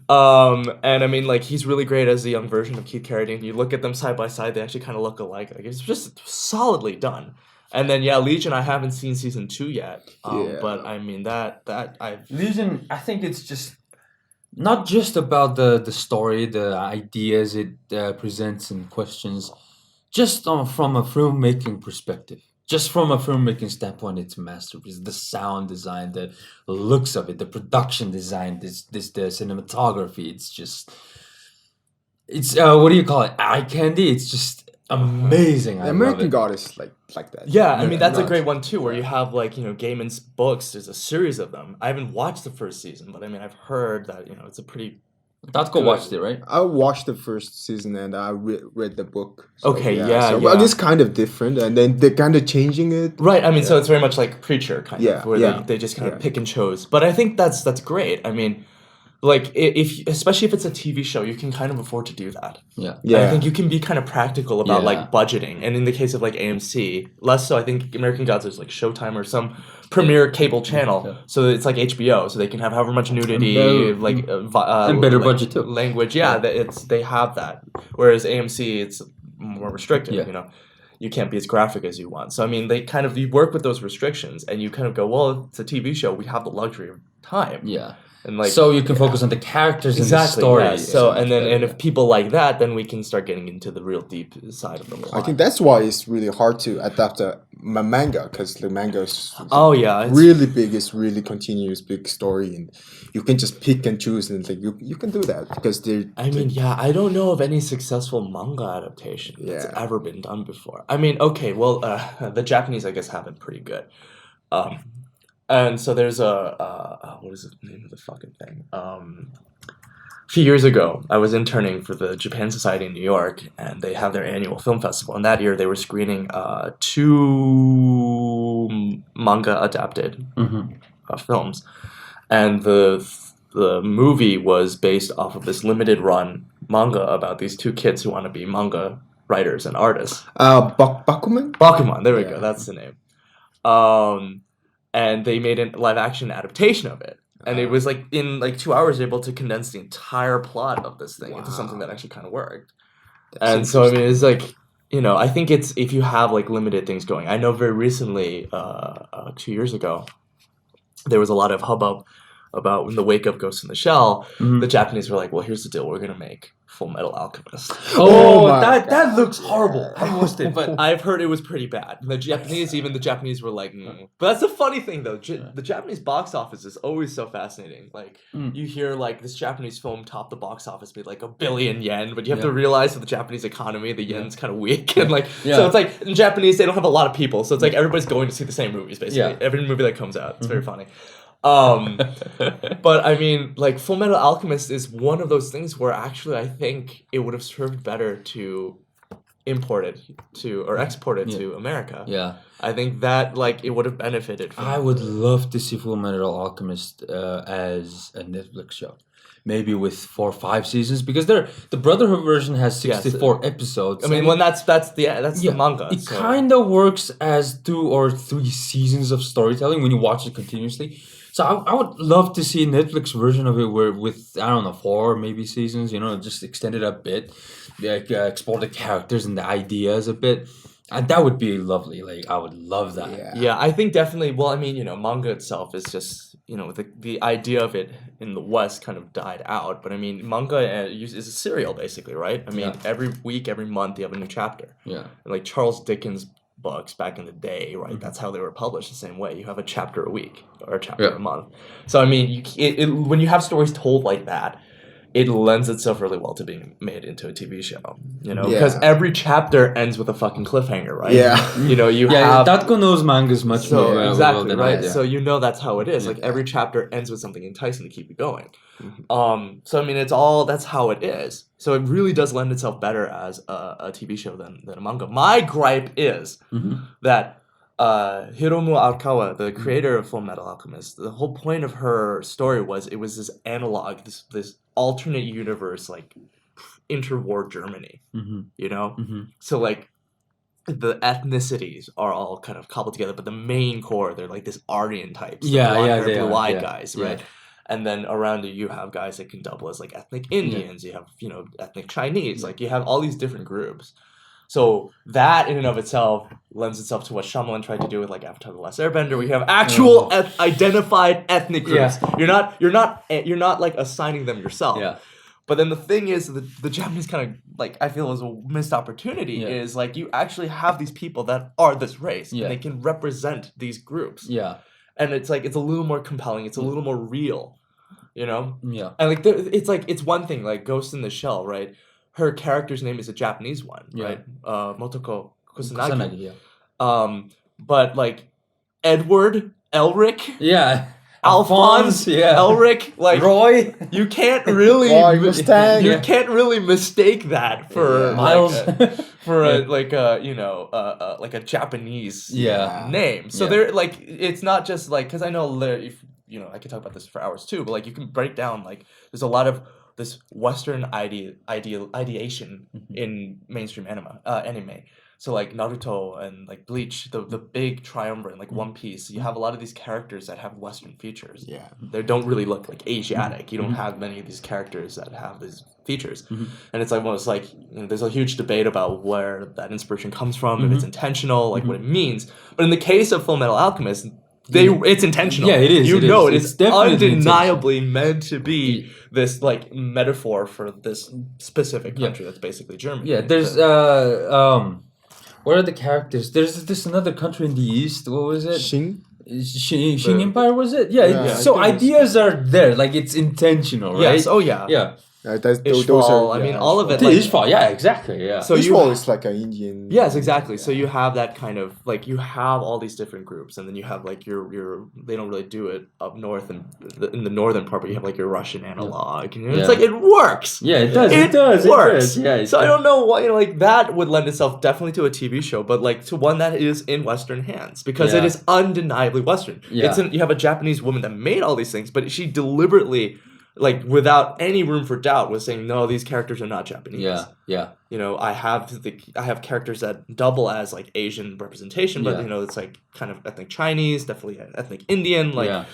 and I mean, like, he's really great as a young version of Keith Carradine. You look at them side by side, they actually kind of look alike. Like, it's just solidly done. And then, Legion, I haven't seen season 2 yet. But I mean, Legion, I think it's just not just about the story, the ideas it presents and questions, just from a filmmaking perspective. Just from a filmmaking standpoint, it's a masterpiece. The sound design, the looks of it, the production design, the cinematography. It's what do you call it? Eye candy. It's just amazing. The American God is like that. Yeah, I mean, that's a great one too, where you have like, Gaiman's books. There's a series of them. I haven't watched the first season, but I mean, I've heard that, it's a pretty... Dadko watched it, right? I watched the first season and I read the book. So, Well, it's kind of different, and then they're kind of changing it. Right. I mean, so it's very much like Preacher, kind of, where they just kind of pick and chose. But I think that's great. I mean, like, especially if it's a TV show, you can kind of afford to do that. Yeah. I think you can be kind of practical about like budgeting, and in the case of like AMC, less so. I think American Gods is like Showtime or some premier cable channel, so it's like HBO, so they can have however much nudity, and better budget too. Language, they have that. Whereas AMC, it's more restricted. You can't be as graphic as you want. So I mean, you work with those restrictions, and you kind of go, well, it's a TV show. We have the luxury of time. Yeah. And like, so you can focus on the characters and the story. Yeah. So if people like that, then we can start getting into the real deep side of the plot. I think that's why it's really hard to adapt a manga, because the manga is really big. It's really continuous, big story, and you can just pick and choose, and like you can do that because I don't know of any successful manga adaptation that's ever been done before. I mean, okay, well, the Japanese, I guess, have it pretty good. And so there's what is the name of the fucking thing? A few years ago, I was interning for the Japan Society in New York, and they have their annual film festival. And that year, they were screening 2 manga adapted films, and the movie was based off of this limited run manga about these 2 kids who want to be manga writers and artists. Bakuman. There we go. That's the name. And they made a live action adaptation of it. And it was like in like 2 hours able to condense the entire plot of this thing into something that actually kind of worked. And so I mean, it's like, you know, I think it's if you have like limited things going. I know very recently, 2 years ago, there was a lot of hubbub about in the wake of Ghost in the Shell. The Japanese were like, well, here's the deal, we're gonna make Full Metal Alchemist. Oh, that looks horrible. I watched it, but I've heard it was pretty bad. The Japanese were like, But that's the funny thing though. The Japanese box office is always so fascinating. Like you hear like this Japanese film topped the box office made like 1 billion yen, but you have to realize that the Japanese economy, the yen's kind of weak, and like so it's like in Japanese they don't have a lot of people, so it's like everybody's going to see the same movies basically. Every movie that comes out, it's very funny. But I mean, like Full Metal Alchemist is one of those things where actually I think it would have served better to import it to or export it to America. Yeah, I think that like it would have benefited from I would love to see Full Metal Alchemist as a Netflix show. Maybe with 4 or 5 seasons, because the Brotherhood version has 64 episodes. I mean, when that's the manga. It kind of works as 2 or 3 seasons of storytelling when you watch it continuously. So I would love to see a Netflix version of it where with, I don't know, 4 maybe seasons, you know, just extend it a bit, like explore the characters and the ideas a bit. And that would be lovely. Like, I would love that. Yeah, I think definitely, well, I mean, you know, manga itself is just, you know, the idea of it in the West kind of died out. But I mean, manga is a serial basically, right? I mean, every week, every month, you have a new chapter. Yeah. And like Charles Dickens' books back in the day, right? That's how they were published the same way. You have a chapter a week or a chapter a month. So, I mean, when you have stories told like that, it lends itself really well to being made into a TV show, you know, because every chapter ends with a fucking cliffhanger, right? Yeah. You know, you have... Dadko knows mangas much more exactly, than right? I do. So you know that's how it is. Like every chapter ends with something enticing to keep you going. So I mean, that's how it is. So it really does lend itself better as a TV show than a manga. My gripe is that Hiromu Arakawa, the creator of Full Metal Alchemist, the whole point of her story was it was this analog, this alternate universe, like interwar Germany, you know? So like the ethnicities are all kind of cobbled together, but the main core, they're like this Aryan types, blue-eyed guys, right? And then around it, you have guys that can double as like ethnic Indians. You have, you know, ethnic Chinese. Like you have all these different groups. So that in and of itself lends itself to what Shyamalan tried to do with like Avatar: The Last Airbender, where you have actual identified ethnic groups. You're not like assigning them yourself. Yeah. But then the thing is, the Japanese kind of like I feel is a missed opportunity is like you actually have these people that are this race and they can represent these groups. Yeah. And it's like it's a little more compelling. It's a little more real, you know. Yeah. And like it's one thing like Ghost in the Shell, right? Her character's name is a Japanese one, right? Motoko Kusanagi. But like Edward, Elric, Alphonse, Elric, like Roy. You can't really can't really mistake that for Miles for a Japanese name. So they're like it's not just like because I know if you know I could talk about this for hours too, but like you can break down like there's a lot of this Western ideation in mainstream anime. So like Naruto and like Bleach, the big triumvirate, like One Piece, you have a lot of these characters that have Western features. Yeah. They don't really look like Asiatic. You don't have many of these characters that have these features. And it's like almost like you know, there's a huge debate about where that inspiration comes from, if it's intentional, like what it means. But in the case of Full Metal Alchemist, it's intentional. Yeah, it is. It is undeniably meant to be this like metaphor for this specific country that's basically Germany. Yeah, there's what are the characters? There's this another country in the east. What was it? Qing Empire was it? Yeah. So ideas are there. Like it's intentional, right? Yes. Oh yeah. Yeah. Those are, I mean, all of it. Like, Ishval, yeah, exactly, yeah. So Ishval is like an Indian. Yes, exactly. Yeah. So you have that kind of like you have all these different groups, and then you have like your they don't really do it up north and in the northern part, but you have like your Russian analog, and it's like it works. Yeah, it does. It works. Yeah. So I don't know why like that would lend itself definitely to a TV show, but like to one that is in Western hands because it is undeniably Western. Yeah. You have a Japanese woman that made all these things, but she deliberately. Like without any room for doubt, was saying no, these characters are not Japanese. Yeah. You know, I have characters that double as like Asian representation, but you know, it's like kind of ethnic Chinese, definitely ethnic Indian. Like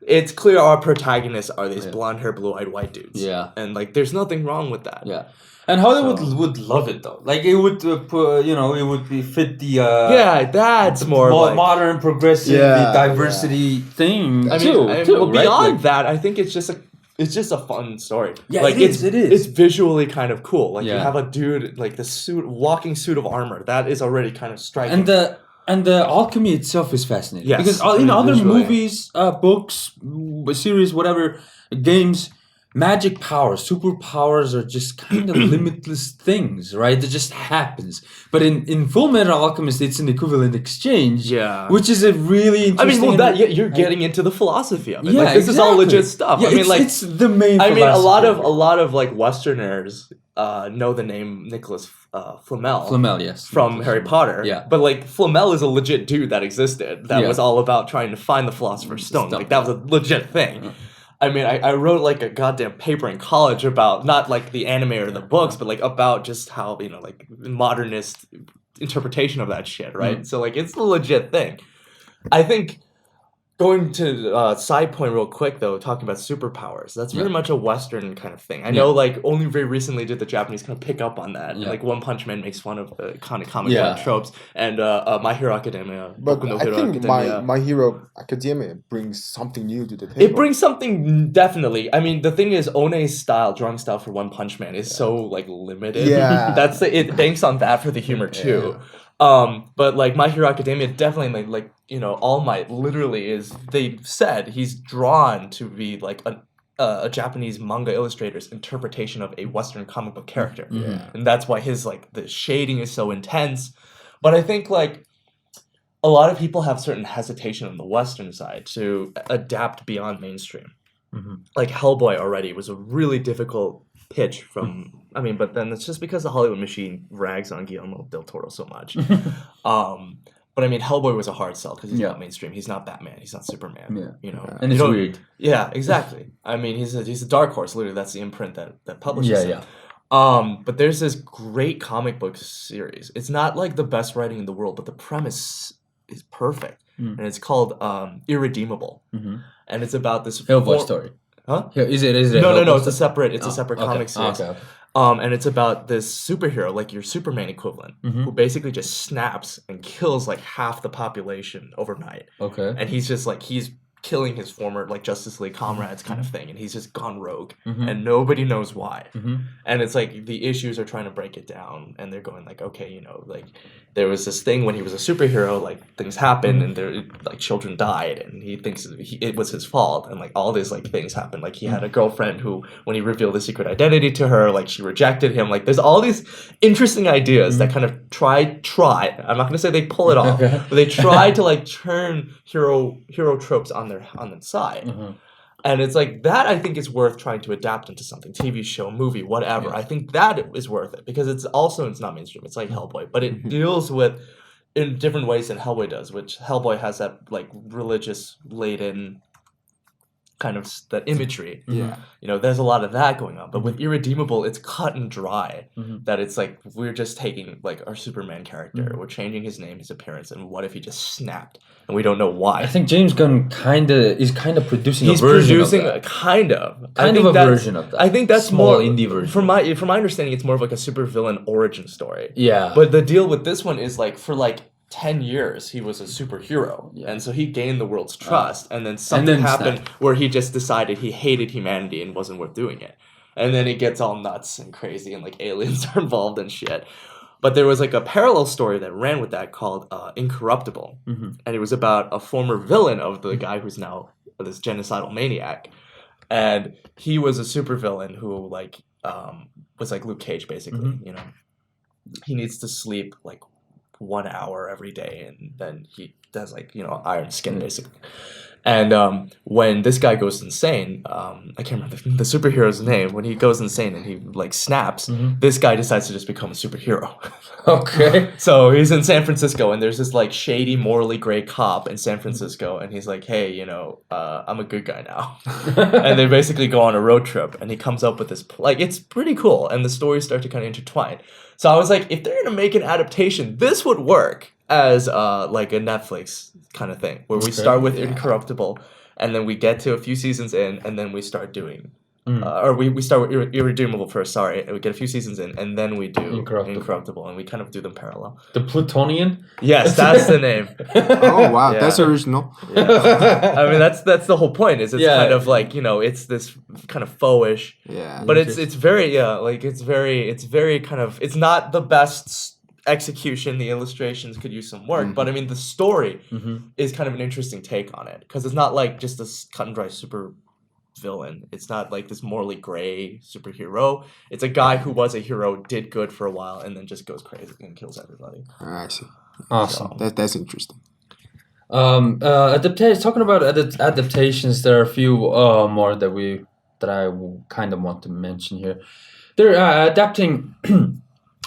it's clear our protagonists are these Yeah. blonde hair, blue-eyed white dudes. Yeah. And like, there's nothing wrong with that. Yeah. And Hollywood So- would love it though. Like it would, it would be fit the Yeah, that's more like. modern, progressive, Yeah, diversity thing I mean, too. well, right? beyond Like, that, I think it's just a fun story. Yeah, like it is. It's visually kind of cool. Like you Yeah. have a dude like the walking suit of armor. That is already kind of striking. and the alchemy itself is fascinating. Yes, Because I in mean, other visually. movies, books, series, whatever, games, magic powers, superpowers are just kind of limitless things, right? That just happens. But in Full Metal Alchemist, it's an equivalent exchange. Yeah. Which is a really I interesting. mean, well, you're getting into the philosophy of it. Yeah, like, this is all exactly. legit stuff. Yeah, I mean, it's, like it's the main. I mean, a philosophy. lot of like Westerners know the name Nicholas Flamel. Flamel, yes, From Harry Potter. Yeah. But like Flamel is a legit dude that existed that Yeah. was all about trying to find the Philosopher's Stone. Stone. Like that was a legit thing. I mean, I wrote like a goddamn paper in college about not like the anime or the books, but like about just how, like modernist interpretation of that shit, right? So like it's a legit thing. I think going to side point real quick though, talking about superpowers, that's very much a Western kind of thing. I know like only very recently did the Japanese kind of pick up on that. Yeah. Like One Punch Man makes fun of kind of comic Yeah. book tropes, and My Hero Academia. But Boku no I Hero think Academia. my Hero Academia brings something new to the table. It brings something definitely. I mean, the thing is, One's drawing style for One Punch Man is so like limited. Yeah. It banks on that for the humor too. But like My Hero Academia definitely like All Might literally is. They said he's drawn to be like a Japanese manga illustrator's interpretation of a Western comic book character, and that's why his like the shading is so intense. But I think like a lot of people have certain hesitation on the Western side to adapt beyond mainstream. Like Hellboy already was a really difficult pitch from. I mean, but then it's just because the Hollywood machine rags on Guillermo del Toro so much. But I mean, Hellboy was a hard sell because he's not mainstream. He's not Batman. He's not Superman. Yeah. And it's You don't- weird. Yeah, exactly. I mean, he's a dark horse. Literally, that's the imprint that publishes Yeah, him. But there's this great comic book series. It's not like the best writing in the world, but the premise is perfect, and it's called Irredeemable, and it's about this Hellboy story. Huh? Yeah, is it? No. Hellboy It's a story? separate. It's a separate comic series. Okay. And it's about this superhero, like your Superman equivalent, who basically just snaps and kills like half the population overnight. Okay. And he's just like he's killing his former like Justice League comrades kind of thing, and he's just gone rogue, and nobody knows why. And it's like the issues are trying to break it down, and they're going like, okay, like there was this thing when he was a superhero, like things happened, and there like children died, and he thinks it was his fault, and like all these like things happened. Like he had a girlfriend who, when he revealed his secret identity to her, like she rejected him. Like there's all these interesting ideas that kind of try. I'm not gonna say they pull it off, but they try to like turn hero tropes on their side. And it's like that I think is worth trying to adapt into something, TV show, movie, whatever. I think that is worth it because it's not mainstream. It's like Hellboy, but it deals with in different ways than Hellboy does, which Hellboy has that like religious laden kind of that imagery. Yeah. There's a lot of that going on. But with Irredeemable, it's cut and dry. That it's like we're just taking like our Superman character, we're changing his name, his appearance, and what if he just snapped and we don't know why? I think James Gunn is kind of producing He's a version producing of that. kind of A version of that. I think that's Small more indie version. From my understanding, it's more of like a supervillain origin story. Yeah. But the deal with this one is like for like 10 years he was a superhero, and so he gained the world's trust, and then something happened where he just decided he hated humanity and wasn't worth doing it, and then it gets all nuts and crazy, and like aliens are involved and shit. But there was like a parallel story that ran with that called Incorruptible, and it was about a former villain of the guy who's now this genocidal maniac, and he was a supervillain who like was like Luke Cage basically. He needs to sleep like 1 hour every day, and then he does like iron skin basically. And when this guy goes insane, I can't remember the superhero's name. When he goes insane and he like snaps, this guy decides to just become a superhero. Okay. So he's in San Francisco, and there's this like shady, morally gray cop in San Francisco, and he's like, "Hey, I'm a good guy now." And they basically go on a road trip, and he comes up with this like it's pretty cool, and the stories start to kind of intertwine. So I was like, if they're gonna make an adaptation, this would work as like a Netflix kind of thing, where we start with Incorruptible, and then we get to a few seasons in, and then we start doing. Mm. Or we start with Irredeemable first, sorry, and we get a few seasons in, and then we do Incorruptible. and we kind of do them parallel. The Plutonian? Yes, that's the name. Oh wow, Yeah. that's original. Yeah. I mean, that's the whole point. Is it's Yeah. kind of like, you know, it's this kind of faux-ish, Yeah. but it's very it's very kind of, it's not the best execution. The illustrations could use some work, but I mean, the story is kind of an interesting take on it, because it's not like just this cut and dry super villain. It's not like this morally gray superhero. It's a guy who was a hero, did good for a while, and then just goes crazy and kills everybody. I see. Awesome. That's interesting. Talking about adaptations, there are a few more that I kind of want to mention here. They're adapting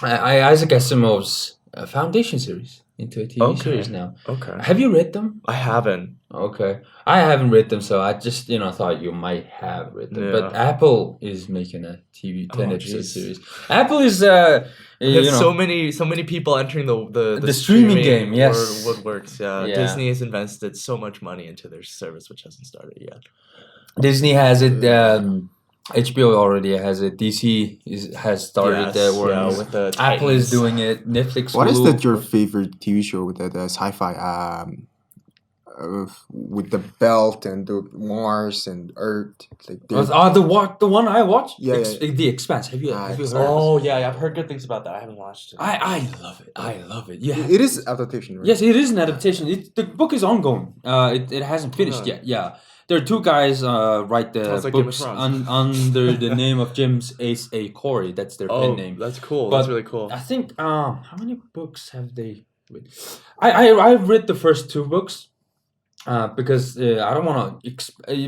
Isaac Asimov's Foundation series into a TV series now. Okay. Have you read them? I haven't. Okay, I haven't read them, so I just thought you might have read them. But Apple is making a TV 10-episode series. Apple is There's so many people entering the streaming game. Yes, woodworks. Yeah, Disney has invested so much money into their service, which hasn't started yet. Disney has it. HBO already has it. DC has started with the Apple Titans. is doing it. Netflix. What is Hulu. that your favorite TV show with that sci-fi with the belt and the Mars and Earth? Like the one I watched? Yeah, The Expanse. Have you heard? Oh yeah, I've heard good things about that. I haven't watched it. I love it. I love it. Yeah, it is adaptation, right? Yes, it is an adaptation. The book is ongoing. It hasn't finished yet. Yeah. There are two guys write the Sounds like Game of books Thrones. under the name of James Ace A. Corey. That's their pen name. That's cool. But That's really cool. I think how many books have they read? I've read the first two books because I don't want to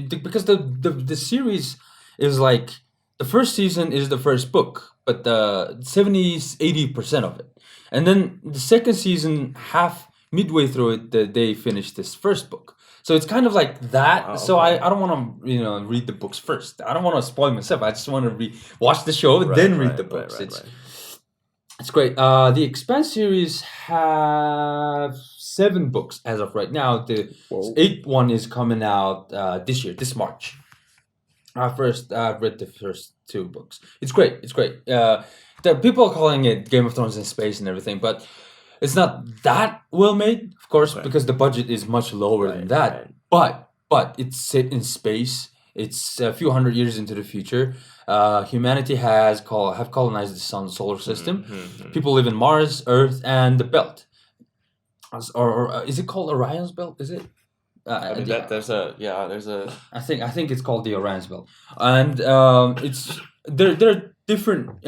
because the series is like the first season is the first book, but the 80% of it, and then the second season midway through it they finish this first book. So it's kind of like that. Oh, so okay. I don't want to read the books first. I don't want to spoil myself. I just want to watch the show and then read the books. It's great. The Expanse series have 7 books as of right now. The 8th one is coming out this March. I've read the first 2 books. It's great. It's great. The people are calling it Game of Thrones in space and everything, but it's not that well made, of course, because the budget is much lower than that. But it's set in space. It's a few hundred years into the future. Humanity have colonized the solar system. People live in Mars, Earth, and the Belt. Or is it called Orion's Belt? Is it? I mean, there's a. I think it's called the Orion's Belt, and it's there are different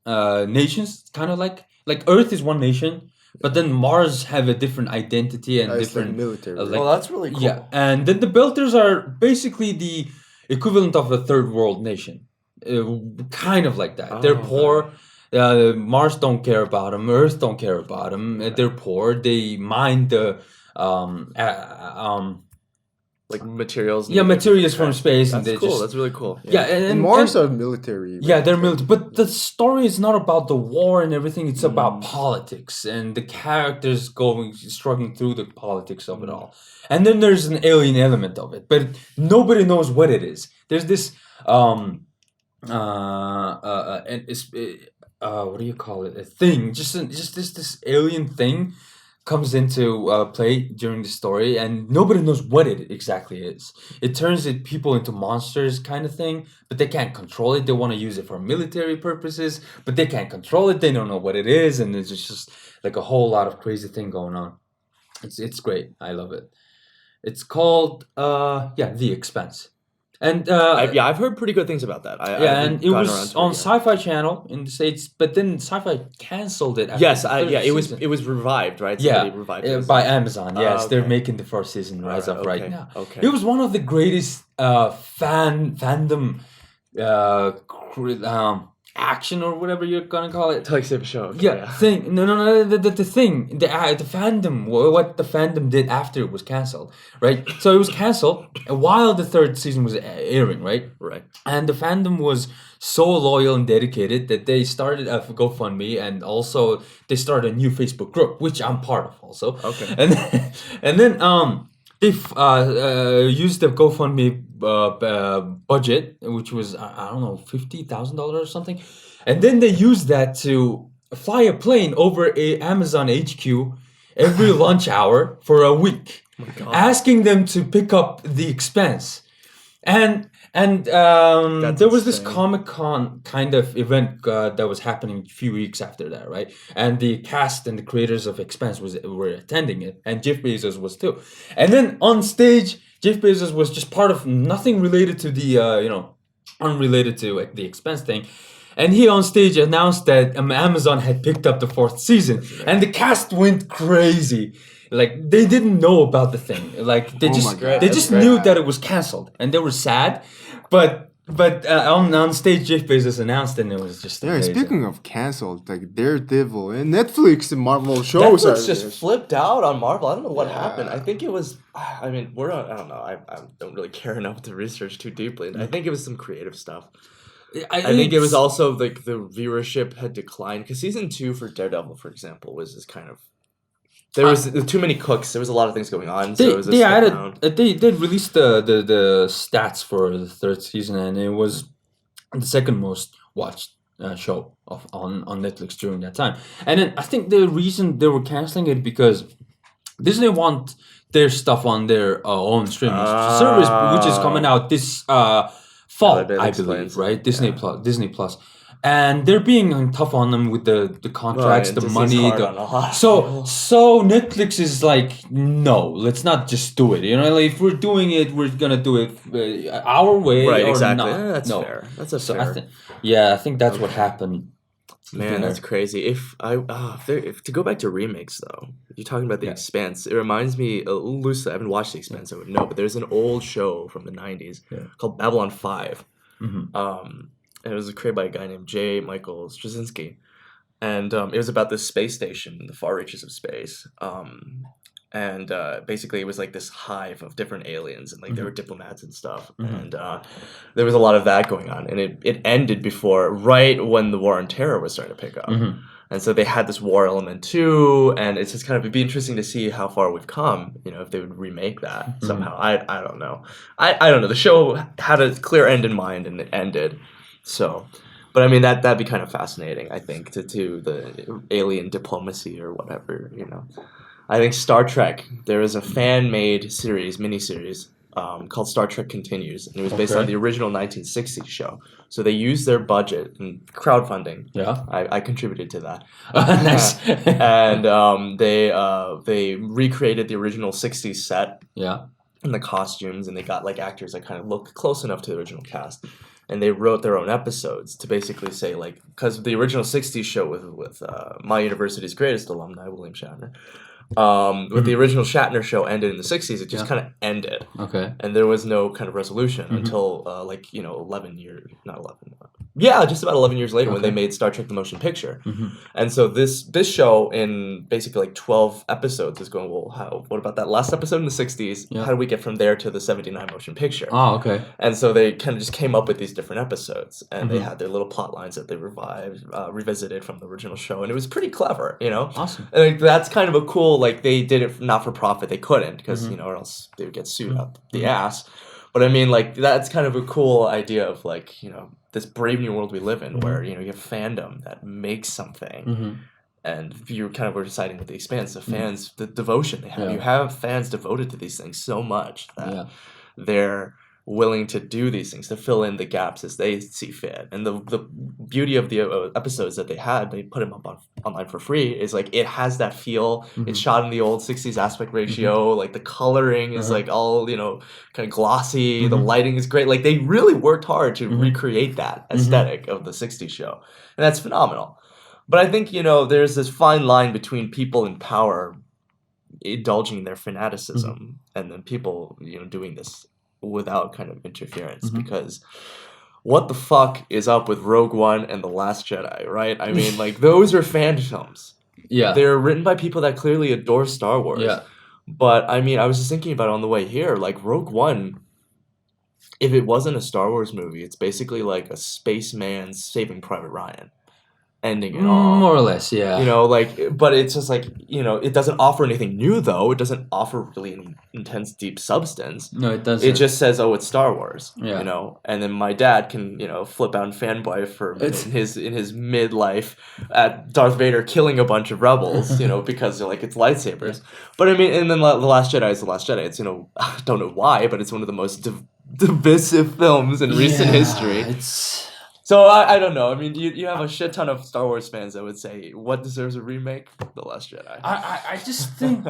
nations, kind of like Earth is one nation, but then Mars have a different identity and different military. That's really cool. Yeah, and then the Belters are basically the equivalent of a third world nation, kind of like that. They're poor. Mars don't care about them. Earth don't care about them. They're poor. They mine the like materials. Materials from space. That's and cool. That's really cool. Yeah, and Mars are military. Yeah, they're military. But the story is not about the war and everything. It's about politics and the characters struggling through the politics of it all. And then there's an alien element of it, but nobody knows what it is. There's this what do you call it? A thing, just this alien thing comes into play during the story, and nobody knows what it exactly is. It turns people into monsters, kind of thing, but they can't control it. They want to use it for military purposes, but they can't control it. They don't know what it is, and it's just like a whole lot of crazy thing going on. It's great. I love it. It's called The Expanse. And I've heard pretty good things about that. and it was on Sci-Fi Channel in the States, but then Sci-Fi canceled it. It was revived, right? Somebody revived it. By Amazon. Yes, okay. they're making the first season as of right now. Okay. It was one of the greatest fandom action or whatever you're gonna call it. Like save a show. Okay, The fandom, what the fandom did after it was canceled, right? So it was canceled while the 3rd season was airing, right? Right. And the fandom was so loyal and dedicated that they started a GoFundMe, and also they started a new Facebook group, which I'm part of also. Okay. And then they've used the GoFundMe budget, which was I don't know $50,000 or something, and then they used that to fly a plane over a Amazon HQ every lunch hour for a week, asking them to pick up the expense. And there was this insane. Comic-Con kind of event that was happening a few weeks after that, right? And the cast and the creators of Expanse were attending it, and Jeff Bezos was too. And then on stage, Jeff Bezos was just part of nothing related to the unrelated to like, the Expanse thing. And he on stage announced that Amazon had picked up the 4th season, and the cast went crazy. Like they didn't know about the thing. Like they Oh just my God. they just knew that it was canceled, and they were sad. But on stage, Jeff Bezos announced, and it was just Yeah, amazing. speaking of canceled, like Daredevil and Netflix and Marvel shows Netflix are just flipped out on Marvel. I don't know what happened. I think it was. I mean, I don't know. I don't really care enough to research too deeply. I think it was some creative stuff. I think it was also like the viewership had declined because season 2 for Daredevil, for example, was just kind of there was too many cooks. There was a lot of things going on. So it was a They step added down. they released the stats for the 3rd season, and it was the second most watched show on Netflix during that time. And then I think the reason they were canceling it because Disney want their stuff on their own streaming service, which is coming out this fall, that I explains believe, it, right? Disney Plus. And they're being tough on them with the contracts, Right, the Disney's money. hard on a lot of So people. Netflix is like, no, let's not just do it. You know, like if we're doing it, we're gonna do it our way, Right, or exactly. not. Yeah, that's no. fair. That's a So fair. I think that's what happened. Man, that's crazy. If to go back to remakes though, you're talking about The Expanse. It reminds me loosely. I haven't watched The Expanse, I would know, but there's an old show from the '90s called Babylon 5. And it was created by a guy named J. Michael Straczynski, and it was about this space station in the far reaches of space. And basically it was like this hive of different aliens, and like there were diplomats and stuff, and there was a lot of that going on, and it ended right when the war on terror was starting to pick up. And so they had this war element too, and it's just kind of it'd be interesting to see how far we've come, if they would remake that somehow. I don't know. I don't know. The show had a clear end in mind, and it ended. So, but I mean that'd be kind of fascinating, I think, to the alien diplomacy or whatever, I think Star Trek, there is a fan-made miniseries called Star Trek Continues, and it was based on the original 1960s show. So they used their budget and crowdfunding. Yeah. I contributed to that. Nice. And they recreated the original 60s set. Yeah. And the costumes, and they got like actors that kind of look close enough to the original cast. And they wrote their own episodes to basically say, like, because the original 60s show with my university's greatest alumni, William Shatner, with the original Shatner show ended in the 60s, it just kind of ended. Okay. And there was no kind of resolution until, 11 years, not 11. Yeah, just about 11 years later when they made Star Trek the Motion Picture. And so this show in basically like 12 episodes is going, well, what about that last episode in the 60s? Yeah. How do we get from there to the 79 Motion Picture? Oh, okay. And so they kind of just came up with these different episodes, and they had their little plot lines that they revisited from the original show, and it was pretty clever, Awesome. And like, that's kind of a cool, like they did it not for profit. They couldn't because or else they would get sued up the ass. But I mean, like that's kind of a cool idea of like this brave new world we live in, where you have fandom that makes something. And you kind of were deciding with The Expanse, the fans, the devotion they have. Yeah. You have fans devoted to these things so much that Yeah. they're willing to do these things, to fill in the gaps as they see fit. And the beauty of the episodes that they put them up online for free, is like it has that feel. It's shot in the old 60s aspect ratio. Like the coloring is like all, kind of glossy. The lighting is great. Like they really worked hard to recreate that aesthetic of the 60s show. And that's phenomenal. But I think, there's this fine line between people in power indulging their fanaticism and then people, doing this without kind of interference, because what the fuck is up with Rogue One and The Last Jedi, right? I mean, like, those are fan films. Yeah. They're written by people that clearly adore Star Wars. Yeah. But, I mean, I was just thinking about it on the way here, like, Rogue One, if it wasn't a Star Wars movie, it's basically like a spaceman Saving Private Ryan. ending at all. More or less, yeah. You know, like, but it's just like, you know, it doesn't offer anything new though. It doesn't offer really any intense, deep substance. No, it doesn't. It just says, "Oh, it's Star Wars." Yeah. You know, and then my dad can, you know, flip out and fanboy for in his midlife at Darth Vader killing a bunch of rebels, you know, because they're like it's lightsabers. But I mean, and then the Last Jedi is the Last Jedi. It's, you know, I don't know why, but it's one of the most divisive films in recent history. It's So I don't know. I mean, you have a shit ton of Star Wars fans that would say what deserves a remake? The Last Jedi. I just think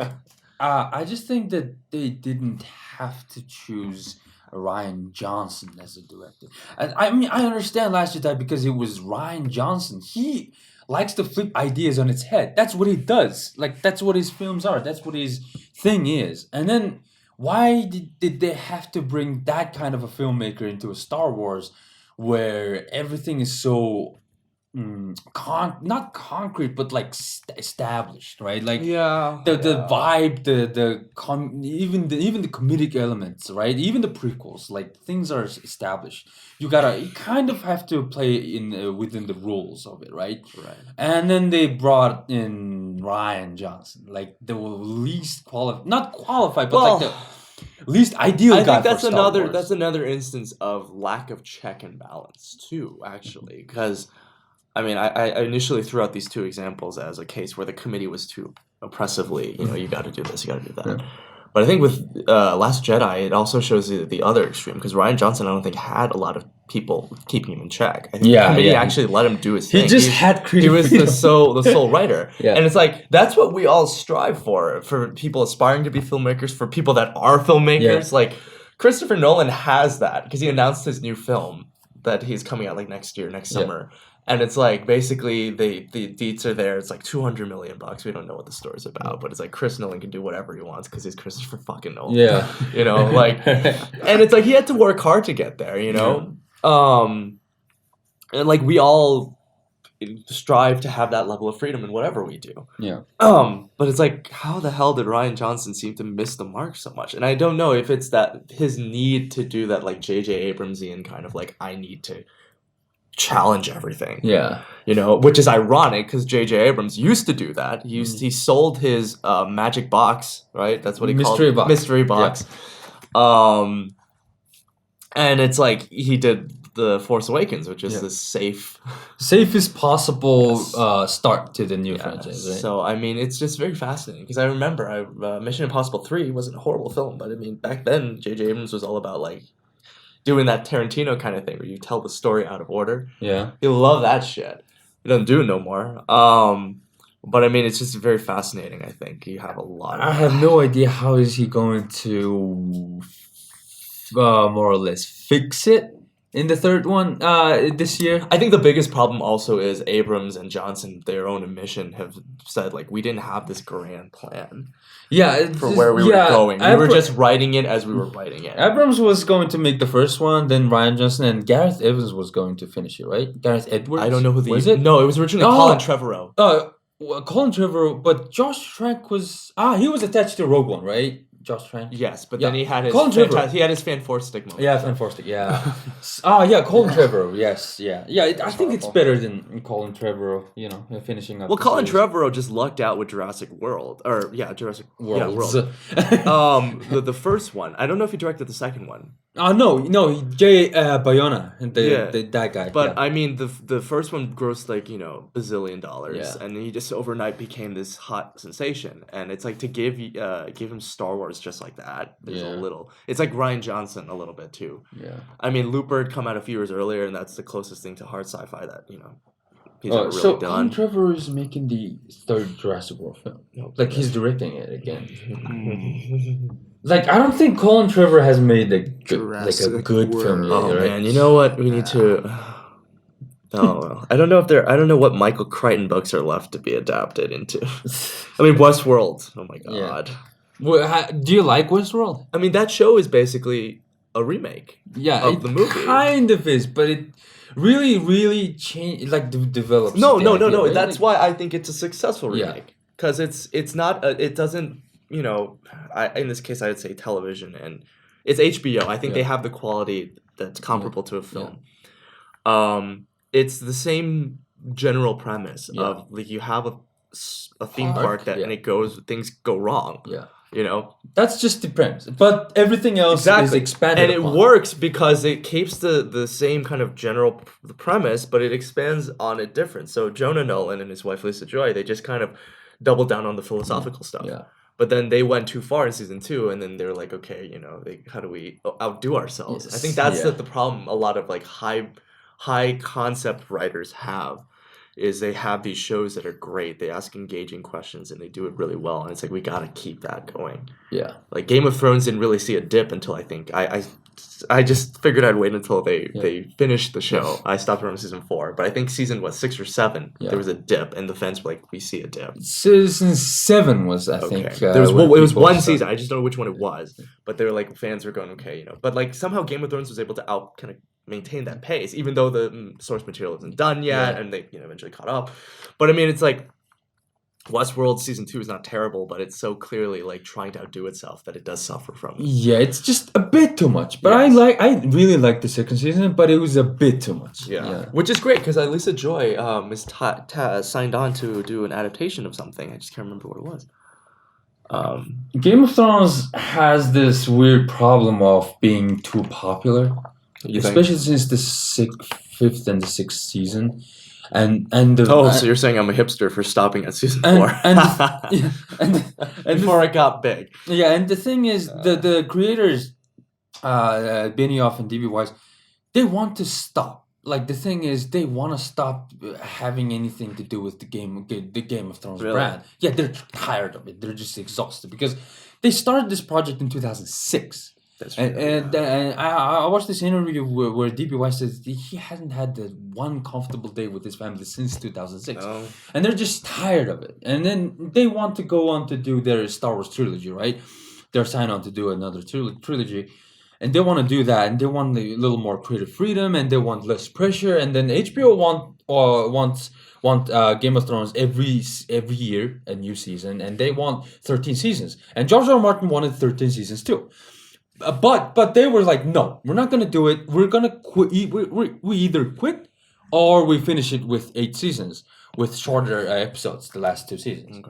that they didn't have to choose Rian Johnson as a director. And I mean, I understand Last Jedi because it was Rian Johnson. He likes to flip ideas on its head. That's what he does. Like, that's what his films are. That's what his thing is. And then why did they have to bring that kind of a filmmaker into a Star Wars where everything is so not concrete, but like established, right? Like the vibe, even the comedic elements, right? Even the prequels, like things are established. You kind of have to play in within the rules of it, right? Right. And then they brought in Rian Johnson, like the least not qualified, but like the least ideal I guy think that's for Star another Wars. instance of lack of check and balance too, actually, because I mean, I initially threw out these two examples as a case where the committee was too oppressively, you know, you got to do this, you got to do that. Yeah. But I think with Last Jedi, it also shows the other extreme, because Rian Johnson, I don't think, had a lot of people keeping him in check. I think the committee actually let him do his thing. He just had creative He was the sole writer. Yeah. And it's like, that's what we all strive for people aspiring to be filmmakers, for people that are filmmakers. Yeah. Like, Christopher Nolan has that, because he announced his new film that he's coming out like next summer. And it's like, basically, the deets are there. It's like $200 million. We don't know what the story's about, but it's like Chris Nolan can do whatever he wants because he's Christopher fucking Nolan. Yeah. You know, like, and it's like he had to work hard to get there, you know? And like, we all strive to have that level of freedom in whatever we do. Yeah. But it's like, how the hell did Rian Johnson seem to miss the mark so much? And I don't know if it's that his need to do that, like, J.J. Abramsian kind of like, I need to challenge everything. Yeah. You know, which is ironic because J.J. Abrams used to do that. He sold his magic box, right? That's what he called it. Mystery box. Yeah. And it's like he did The Force Awakens, which is the safest possible start to the new franchise, right? So, I mean, it's just very fascinating because I remember Mission Impossible 3 wasn't a horrible film, but I mean, back then, J.J. Abrams was all about, like, doing that Tarantino kind of thing where you tell the story out of order. Yeah. You love that shit. You don't do it no more. But I mean, it's just very fascinating, I think. You have a lot of... I have no idea how is he going to more or less fix it in the third one this year. I think the biggest problem also is Abrams and Johnson, their own admission, have said, like, we didn't have this grand plan. Yeah, for where we were going. We were just writing it as we were writing it. Abrams was going to make the first one, then Rian Johnson and Gareth Evans was going to finish it, right? Gareth Edwards? I don't know who was it? No, it was originally Colin Trevorrow. Colin Trevorrow, but Josh Trank was... he was attached to Rogue One, right? Josh Trank? Yes, but then he had his Fan Force stick moment. Yeah, Fan Force stick, yeah. Colin Trevorrow, yes, yeah. Yeah, I think it's better than Colin Trevorrow, you know, finishing up. Well, Colin Trevorrow just lucked out with Jurassic World. Jurassic World. Yeah, World. The first one. I don't know if he directed the second one. No, Jay Bayona, that guy. But I mean, the first one grossed like, you know, $1 bazillion, and he just overnight became this hot sensation. And it's like to give him Star Wars just like that. There's a little. It's like Rian Johnson a little bit too. Yeah. I mean, Looper had come out a few years earlier, and that's the closest thing to hard sci-fi that, you know, he's ever really done. Colin Trevorrow is making the third Jurassic World film. Like he's directing it again. Like, I don't think Colin Trevorrow has made a good film yet. Oh, right? man, you know what? We need to... Oh, well. I don't know what Michael Crichton books are left to be adapted into. I mean, Westworld. Oh, my God. Yeah. Well, do you like Westworld? I mean, that show is basically a remake of the movie. Kind of is, but it really, really develops. No. Right? That's why I think it's a successful remake. Because it's not... it doesn't... You know, in this case, I would say television, and it's HBO. I think they have the quality that's comparable to a film. It's the same general premise Yeah. of like you have a theme Park, park that yeah. and things go wrong. Yeah. You know, That's just the premise, but everything else is expanded and it upon. works because it keeps the same kind of general premise, but it expands on it different. So Jonah Nolan and his wife Lisa Joy, they just kind of doubled down on the philosophical stuff. Yeah. But then they went too far in season 2, and then they're like, okay, you know, how do we outdo ourselves? I think that's the problem. A lot of like high concept writers have. Is they have these shows that are great. They ask engaging questions and they do it really well. And it's like we gotta keep that going. Yeah. Like Game of Thrones didn't really see a dip until I think I just figured I'd wait until they finished the show. I stopped around season 4, but I think season 6 or 7 there was a dip, and the fans were like, "We see a dip." Season 7 was I think. There was it was one season. I just don't know which one it was, but they were like fans were going okay, you know. But like somehow Game of Thrones was able to kind of maintain that pace, even though the source material isn't done yet, and they eventually caught up. But I mean, it's like Westworld season 2 is not terrible, but it's so clearly like trying to outdo itself that it does suffer from it. Yeah, it's just a bit too much. But I really liked the second season, but it was a bit too much. Yeah. Which is great because Lisa Joy is signed on to do an adaptation of something. I just can't remember what it was. Game of Thrones has this weird problem of being too popular, especially since the 5th and the 6th season. So you're saying I'm a hipster for stopping at season 4 and before it got big. Yeah, and the thing is, the creators, Benioff and D.B. Weiss, they want to stop. Like the thing is, they want to stop having anything to do with the Game of Thrones brand. Yeah, they're tired of it. They're just exhausted because they started this project in 2006. That's true. And I watched this interview where D.B. Weiss says he hasn't had the one comfortable day with his family since 2006. Oh. And they're just tired of it. And then they want to go on to do their Star Wars trilogy, right? They're signed on to do another trilogy. And they want to do that. And they want a little more creative freedom. And they want less pressure. And then HBO wants Game of Thrones every year, a new season. And they want 13 seasons. And George R. R. Martin wanted 13 seasons too. But they were like, no, we're not gonna do it. We're gonna quit. We either quit or we finish it with 8 seasons with shorter episodes. The last 2 seasons,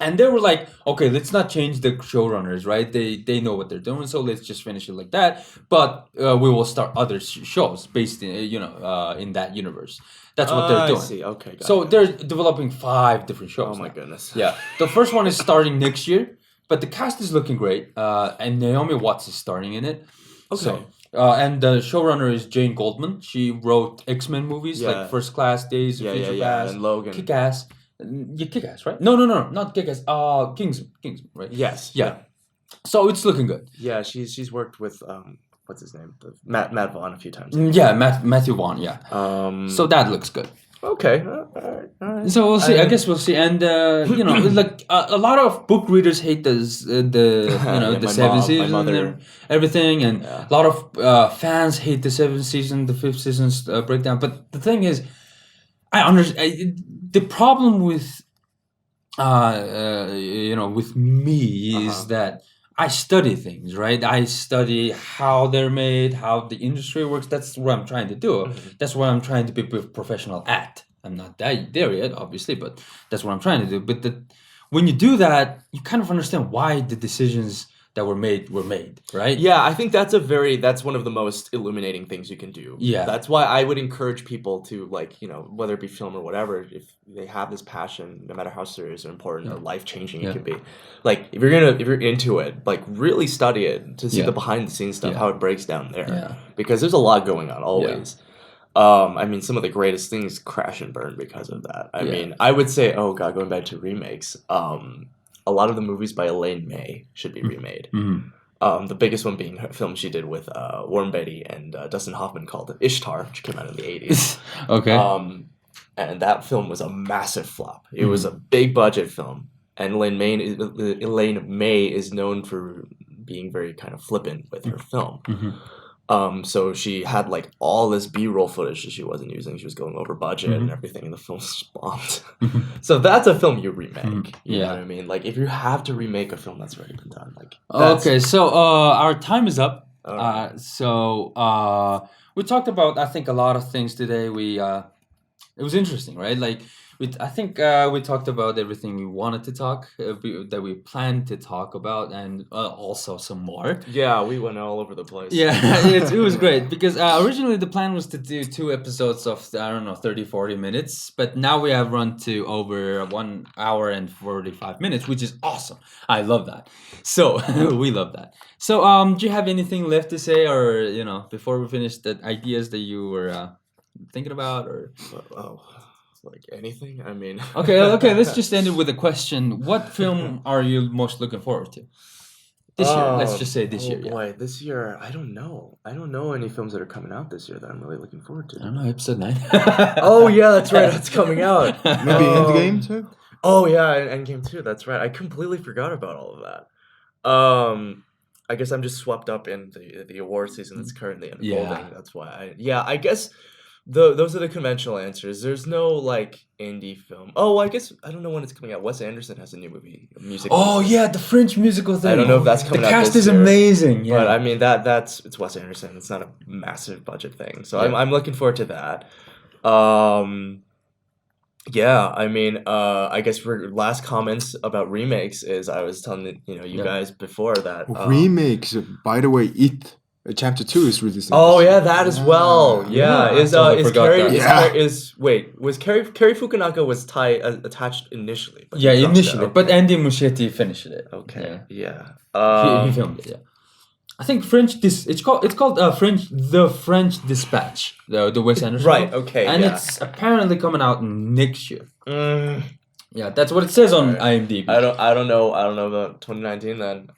and they were like, okay, let's not change the showrunners, right? They know what they're doing, so let's just finish it like that. But we will start other shows based in in that universe. That's what they're doing. I see. Okay. So they're developing 5 different shows. Oh my goodness. Yeah, the first one is starting next year. But the cast is looking great, and Naomi Watts is starring in it. Okay. So, and the showrunner is Jane Goldman. She wrote X-Men movies like First Class, Days of Future Past, and Logan. Kick-Ass. Kick-Ass, right? No, not Kick-Ass. Kingsman, right? Yes. Yeah. So it's looking good. Yeah, she's worked with what's his name, Matt Vaughn a few times. Yeah, Matthew Vaughn. Yeah. So that looks good. Okay. All right. So we'll see. I guess we'll see. And like a lot of book readers hate the the 7th season and everything, and a lot of fans hate the 7th season, the 5th season's breakdown. But the thing is, I understand the problem with with me is that I study things, right? I study how they're made, how the industry works. That's what I'm trying to do. Mm-hmm. That's what I'm trying to be professional at. I'm not there yet, obviously, but that's what I'm trying to do. But when you do that, you kind of understand why the decisions that were made, right? Yeah, I think that's one of the most illuminating things you can do. Yeah. That's why I would encourage people to whether it be film or whatever, if they have this passion, no matter how serious or important or life-changing it can be. Like if you're into it, like really study it to see the behind the scenes stuff, how it breaks down there. Yeah. Because there's a lot going on always. I mean, some of the greatest things crash and burn because of that. I mean, I would say, going back to remakes, a lot of the movies by Elaine May should be remade. Mm-hmm. The biggest one being her film she did with Warren Beatty and Dustin Hoffman called Ishtar, which came out in the 80s. Okay. And that film was a massive flop. It was a big budget film. And Elaine May is known for being very kind of flippant with her film. Mm-hmm. So she had like all this B-roll footage that she wasn't using. She was going over budget and everything, and the film just bombed. So that's a film you remake. You know what I mean? Like if you have to remake a film that's already been done, like okay. So our time is up. Okay. So we talked about I think a lot of things today. We it was interesting, right? Like I think we talked about everything we wanted to talk, that we planned to talk about, and also some more. Yeah, we went all over the place. Yeah, it was great because originally the plan was to do 2 episodes of, I don't know, 30, 40 minutes, but now we have run to over 1 hour and 45 minutes, which is awesome. I love that. So we love that. So do you have anything left to say, or before we finish, the ideas that you were thinking about, or like anything? I mean, okay, let's just end it with a question. What film are you most looking forward to this year? Let's just say this year. Yeah. Boy, this year, I don't know any films that are coming out this year that I'm really looking forward to. I don't know, episode 9. Oh yeah, that's right, that's coming out. Maybe Endgame too. Oh yeah, and Endgame too. That's right. I completely forgot about all of that. I guess I'm just swept up in the award season that's currently unfolding. Yeah. That's why I guess those are the conventional answers. There's no like indie film. Oh, I guess I don't know when it's coming out. Wes Anderson has a new movie, a music. Oh yeah, the French musical thing. I don't know if that's coming the out cast this is year, amazing. Yeah. But I mean it's Wes Anderson. It's not a massive budget thing, so Yeah. I'm looking forward to that. Yeah, I mean, I guess for last comments about remakes is I was telling you guys before that Remakes. By the way, It Chapter 2 is releasing. Oh this yeah, year. that as well. Yeah, Yeah, I totally is forgot Carrie that. is, Yeah. was Carrie Fukunaga was attached initially. But he Yeah, dropped it. initially, but Andy Muschietti finished it. Okay, yeah. He filmed it. Yeah, I think it's called The French Dispatch, the Wes Anderson. Right, one. okay, and yeah. it's apparently coming out next year. Mm, Yeah, that's what it says on Alright. IMDb. I don't know about 2019 then.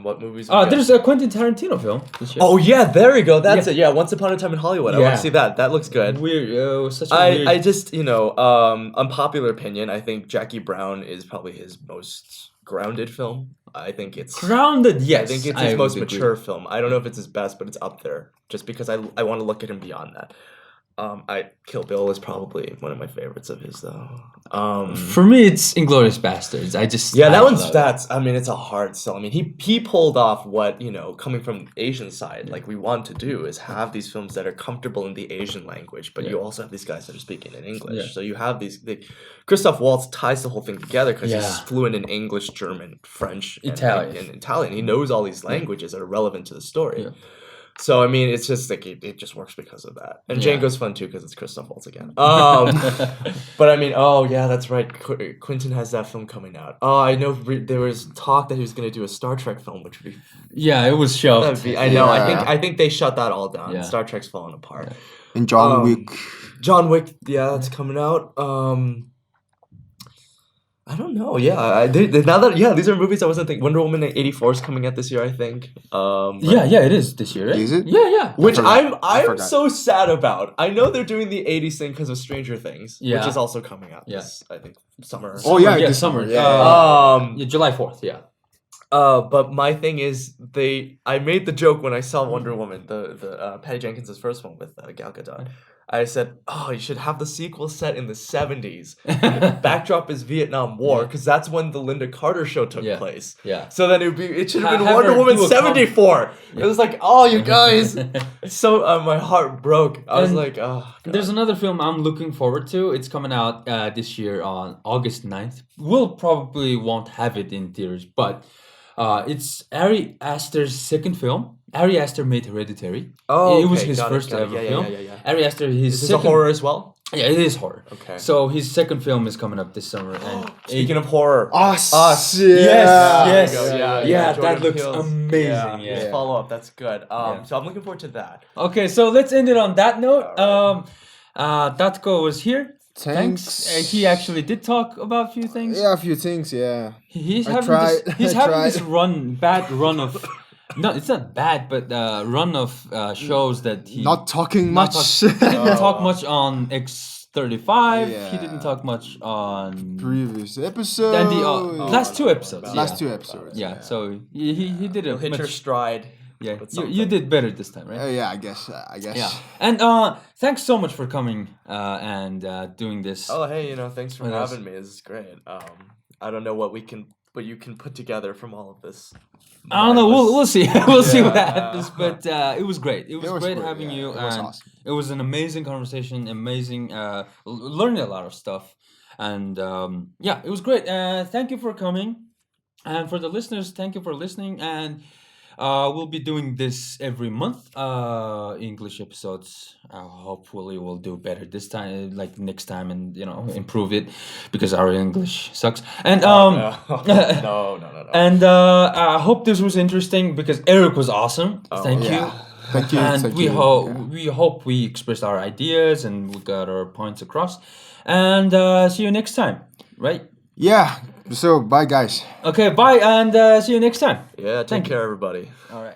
What movies? we got? There's a Quentin Tarantino film this year. Oh yeah, there we go. That's it. Yeah, Once Upon a Time in Hollywood. I want Yeah. to see that. That looks good. Weird. Such a weird. I just unpopular opinion. I think Jackie Brown is probably his most grounded film. I think it's Grounded. Yes, I think it's his most would agree. mature film. I don't know if it's his best, but it's up there. Just because I want to look at him beyond that. Kill Bill is probably one of my favorites of his though. For me, it's Inglourious Bastards. Yeah, that one's love it. that's. I mean, it's a hard sell. I mean, he pulled off what coming from the Asian side, like we want to do is have these films that are comfortable in the Asian language, but you also have these guys that are speaking in English. Yeah. So you have Christoph Waltz ties the whole thing together because he's Yeah. fluent in English, German, French, Italian. and Italian. He knows all these languages that are relevant to the story. Yeah. So I mean, it's just like it just works because of that. And Yeah. Django's fun too because it's Christoph Waltz again. But I mean, oh yeah, that's right. Quentin has that film coming out. Oh, I know. There was talk that he was going to do a Star Trek film, which would be. Yeah, it was shelved. I know. Yeah. I think they shut that all down. Yeah. Star Trek's falling apart. And John Wick. John Wick, yeah, that's coming out. I don't know. Yeah, now that these are movies I wasn't thinking. Wonder Woman 84 is coming out this year, I think. Yeah, it is this year, right? Is it? Yeah. Which I I'm forgot. so sad about. I know they're doing the 80s thing because of Stranger Things, which Yeah. is also coming out Yeah. this, I think, summer. Oh yeah, Yeah, this summer. Yeah. Yeah, July 4th, yeah. But my thing is, I made the joke when I saw Wonder Woman, the Patty Jenkins' first one with Gal Gadot. I said, "Oh, you should have the sequel set in the 70s. And the backdrop is Vietnam War because that's when the Linda Carter show took Yeah. place. Yeah. So then it should have been Have Wonder her Woman do a 74. Yeah. It was like, oh, you guys. So my heart broke. I was And like, oh. God. There's another film I'm looking forward to. It's coming out this year on August 9th. We'll probably won't have it in theaters, but it's Ari Aster's second film. Ari Aster made Hereditary. Oh, It was okay, his got it, first got it. ever Yeah, film. yeah. Ari Aster, his Is this second a horror as well? Yeah, it is horror. Okay. So his second film is coming up this summer. And Speaking of horror. Us. Yeah. Yes. There we go. Yeah, Jordan that looks Peele's- amazing, yeah. Just follow up. That's good. Yeah. So I'm looking forward to that. Okay, so let's end it on that note. Datko was here. Thanks. He actually did talk about a few things. Yeah, a few things. Yeah. He's I having tried. this. He's I having tried. this bad run of. No, it's not bad, but run of shows that he Not talking not much. talk- he didn't talk much on X35. He Yeah. didn't talk much on Previous episode. and the last 2 episodes. Last yeah. Last 2 episodes. Yeah, so he did You'll a hit your much. stride. Yeah, with you something. did better this time, right? Yeah, I guess. Yeah, and thanks so much for coming and doing this. Oh, hey, thanks for What else? having me. This is great. I don't know what we can but you can put together from all of this? I don't know. We'll see. We'll see what Yeah. happens. But it was great. It was great having yeah, you, it was and awesome. it was an amazing conversation. Amazing, learning a lot of stuff, and yeah, it was great. Thank you for coming, and for the listeners, thank you for listening. And we'll be doing this every month. English episodes. Hopefully, we'll do better this time, like next time, and improve it because our English sucks. And No. No. and I hope this was interesting because Eric was awesome. Thank you. Yeah. Thank you. And thank we you. hope Yeah. we hope we expressed our ideas and we got our points across. And see you next time, right? Yeah. So bye, guys. Okay, bye, and see you next time. Yeah, take Thank you. care, everybody. All right.